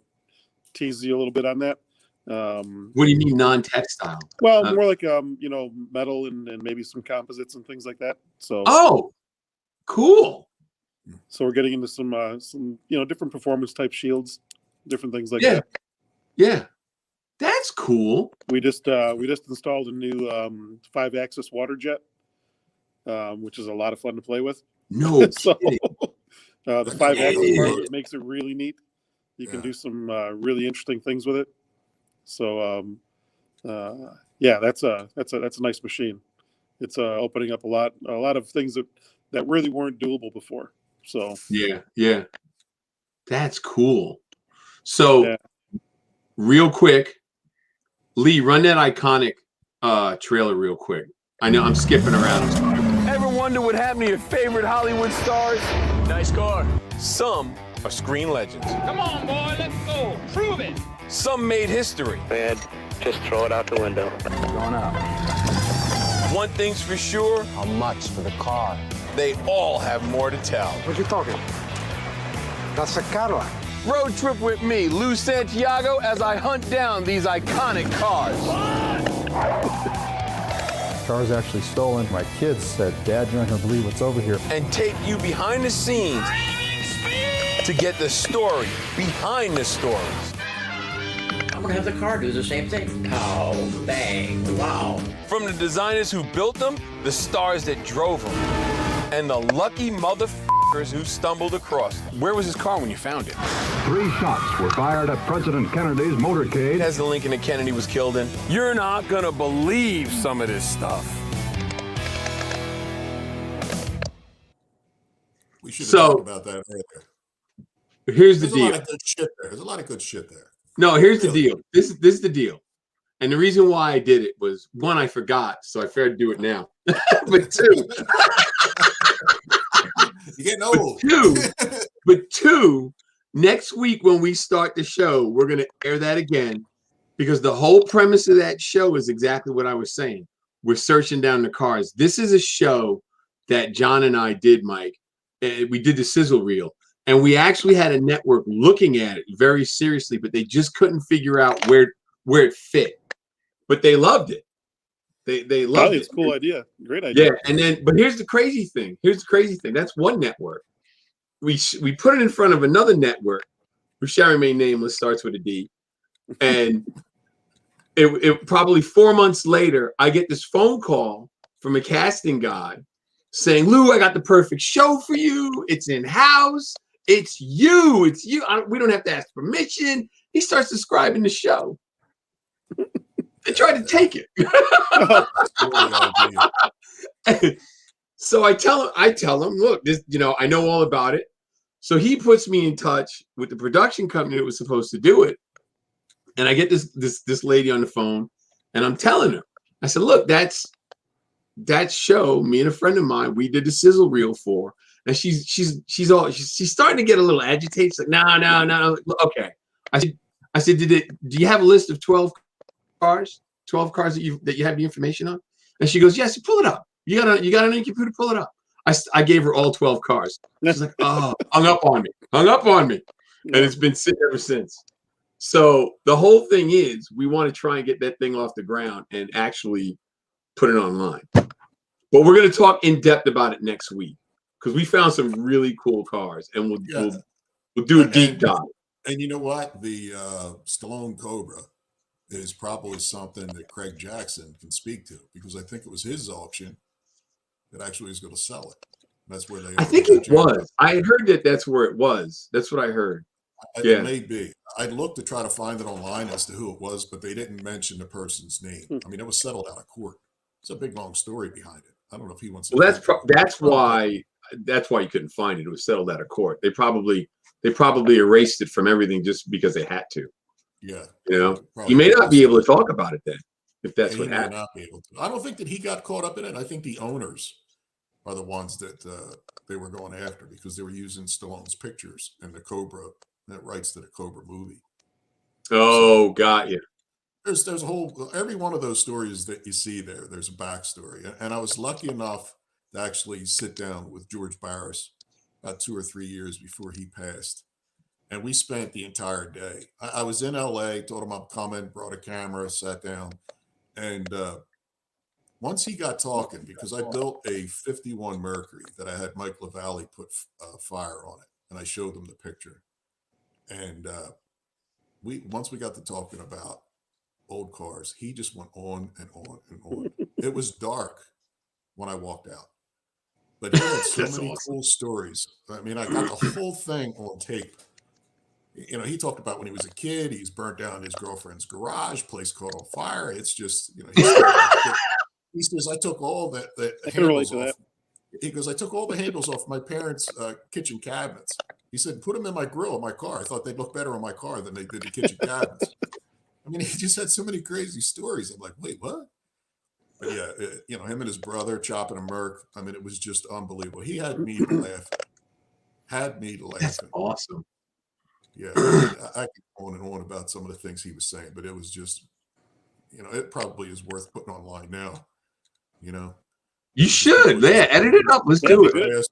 teases you a little bit on that. What do you mean non-textile? Well, more like metal and maybe some composites and things like that. So cool. So we're getting into some different performance type shields, different things like that. Yeah. That's cool. We just installed a new 5-axis water jet, which is a lot of fun to play with. No. So the 5-axis part of it makes it really neat. You can do some really interesting things with it. So that's a nice machine. It's opening up a lot of things that really weren't doable before. So yeah, that's cool. So real quick, Lee, run that iconic trailer real quick. I know I'm skipping around. I'm sorry. Ever wonder what happened to your favorite Hollywood stars? Nice car. Some are screen legends. Come on, boy, let's go. Prove it. Some made history. Bad, just throw it out the window. Going up. One thing's for sure. How much for the car? They all have more to tell. What you talking? That's a Cadillac. Road trip with me, Lou Santiago, as I hunt down these iconic cars. Car's actually stolen. My kids said, "Dad, you're not gonna believe what's over here." And take you behind the scenes to get the story behind the stories. I'm gonna have the car do the same thing. Pow, bang, wow. From the designers who built them, the stars that drove them, and the lucky motherfuckers who stumbled across them. Where was his car when you found it? 3 shots were fired at President Kennedy's motorcade. As the Lincoln that Kennedy was killed in. You're not gonna believe some of this stuff. We should have talked about that earlier. Here's the deal. There's a lot of good shit there. No, here's the deal. This is the deal. And the reason why I did it was, one, I forgot, so I figured to do it now. But two, you're getting old. But two, next week when we start the show, we're going to air that again, because the whole premise of that show is exactly what I was saying. We're searching down the cars. This is a show that John and I did, Mike. We did the sizzle reel. And we actually had a network looking at it very seriously, but they just couldn't figure out where it fit. but they loved it. They loved it. It's a cool idea. Great idea. Yeah, and then but here's the crazy thing. That's one network. We put it in front of another network, who shall remain nameless, starts with a D, and it probably 4 months later, I get this phone call from a casting guy saying, "Lou, I got the perfect show for you. It's in house. It's you. It's you. We don't have to ask permission." He starts describing the show. They tried to take it. So I tell him, look, this, I know all about it. So he puts me in touch with the production company that was supposed to do it. And I get this lady on the phone, and I'm telling her, I said, look, that show, me and a friend of mine, we did the sizzle reel for. And she's starting to get a little agitated. She's like, no. Okay. I said, do you have a list of 12 cars? 12 cars that you have the information on? And she goes, yes, pull it up. You got it on your computer, pull it up. I gave her all 12 cars. She's like, oh, hung up on me. And it's been sitting ever since. So the whole thing is we want to try and get that thing off the ground and actually put it online. But we're going to talk in depth about it next week because we found some really cool cars, and we'll do a deep dive. And you know what? The Stallone Cobra is probably something that Craig Jackson can speak to, because I think it was his auction that actually is going to sell it. That's where I think it was. I had heard that's where it was. That's what I heard. It may be. I looked to try to find it online as to who it was, but they didn't mention the person's name. I mean, it was settled out of court. It's a big, long story behind it. I don't know if he wants to. Well, that's why you couldn't find it. It was settled out of court. They probably erased it from everything just because they had to. Yeah. You may not be able to talk about it then, if that's what happened. Not be able to. I don't think that he got caught up in it. I think the owners are the ones that they were going after, because they were using Stallone's pictures and the Cobra, that rights to the Cobra movie. Oh, got you. There's a whole, every one of those stories that you see there's a backstory. And I was lucky enough to actually sit down with George Barris about 2 or 3 years before he passed. And we spent the entire day. I was in LA, told him I'm coming, brought a camera, sat down. And once he got talking, because I built a 51 Mercury that I had Mike LaValle put fire on it, and I showed him the picture. And once we got to talking about old cars, he just went on and on and on. It was dark when I walked out, but he had so many cool stories. I mean, I got the whole thing on tape. He talked about when he was a kid, he's burnt down his girlfriend's garage, place caught on fire. It's just, he says, I took all the handles off. He goes, I took all the handles off my parents' kitchen cabinets. He said, put them in my grill of my car. I thought they'd look better on my car than they did the kitchen cabinets. I mean, he just had so many crazy stories. I'm like, wait, what? But yeah, him and his brother chopping a Merc. I mean, it was just unbelievable. He had me laughing. That's awesome. Yeah, I could go on and on about some of the things he was saying, but it was just, it probably is worth putting online now. You should. Yeah, edit it up. Let's do it.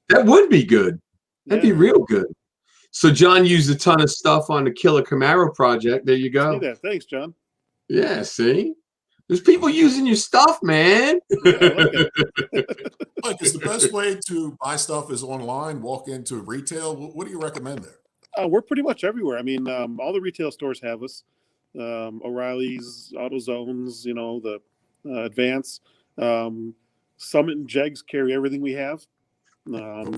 That would be good. That'd be real good. So John used a ton of stuff on the Killer Camaro project. There you go. See that. Thanks, John. Yeah, see? There's people using your stuff, man. Like is the best way to buy stuff is online, walk into retail? What do you recommend there? We're pretty much everywhere. I mean, all the retail stores have us. O'Reilly's, AutoZones, the Advance. Summit and Jegs carry everything we have.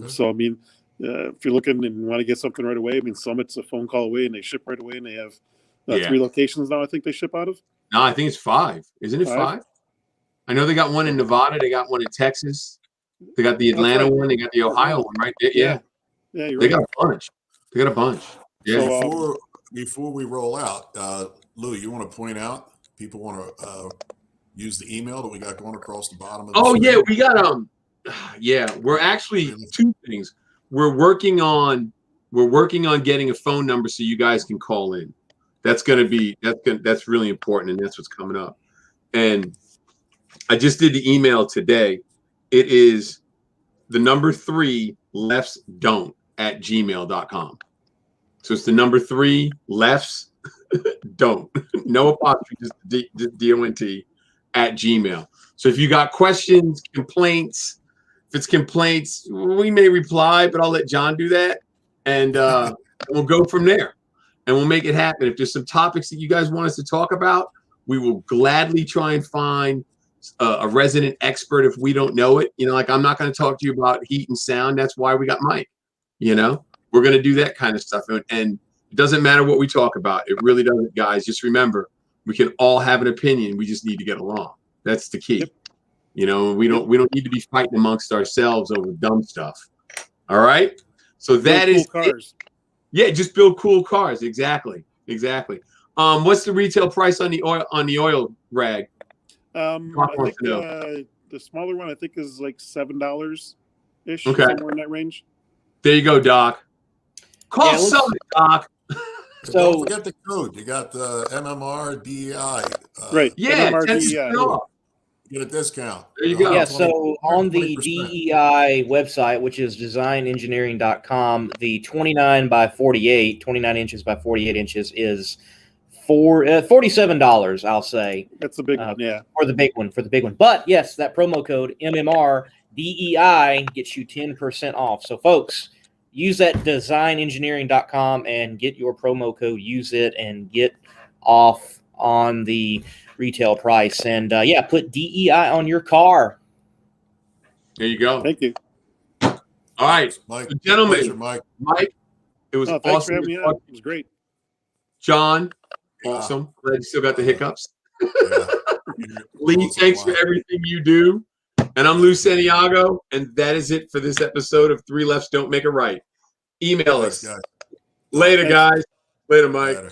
So, I mean, if you're looking and want to get something right away, I mean, Summit's a phone call away and they ship right away, and they have 3 locations now, I think they ship out of. No, I think it's 5. Isn't it 5? I know they got one in Nevada. They got one in Texas. They got the Atlanta one. They got the Ohio one, right? Yeah, they got a bunch. They got a bunch. Yeah. So before we roll out, Lou, you want to point out, people want to use the email that we got going across the bottom of the screen? Yeah, we got we're actually 2 things. We're working on getting a phone number so you guys can call in. That's really important, and that's what's coming up. And I just did the email today. It is the number 3 lefts don't @gmail.com. So it's the number 3 lefts, Don't. No apostrophe, just DONT at Gmail. So if you got questions, complaints, if it's complaints, we may reply, but I'll let John do that. And we'll go from there. And we'll make it happen. If there's some topics that you guys want us to talk about, we will gladly try and find a resident expert if we don't know it. You know, like I'm not going to talk to you about heat and sound. That's why we got Mike. You know, we're going to do that kind of stuff. And it doesn't matter what we talk about. It really doesn't, guys. Just remember, we can all have an opinion. We just need to get along. That's the key. Yep. You know, we don't need to be fighting amongst ourselves over dumb stuff. All right. So that is cool cars. Yeah, just build cool cars. Exactly. What's the retail price on the oil rag? I think the smaller one I think is like $7 ish, somewhere in that range. There you go, Doc. Call something, Doc. So don't forget the code. You got the MMR DEI. Right. Yeah, MMR 10% DEI. off. Get a discount. There you go. Yeah, so on the DEI website, which is designengineering.com, the 29 inches by 48 inches is $47, I'll say. That's the big one, yeah. For the big one. But yes, that promo code MMR DEI gets you 10% off. So folks, use that designengineering.com and get your promo code, use it and get off on the retail price. And put DEI on your car. There you go. Thank you. All right, Mike, so gentlemen, pleasure, Mike, it was thanks awesome. for having me on. It was great. John, awesome. Glad you still got the hiccups. Lee, thanks for everything you do. And I'm Lou Santiago, and that is it for this episode of Three Lefts Don't Make a Right. Email us. Guys. Later, guys. Later, Mike. Later.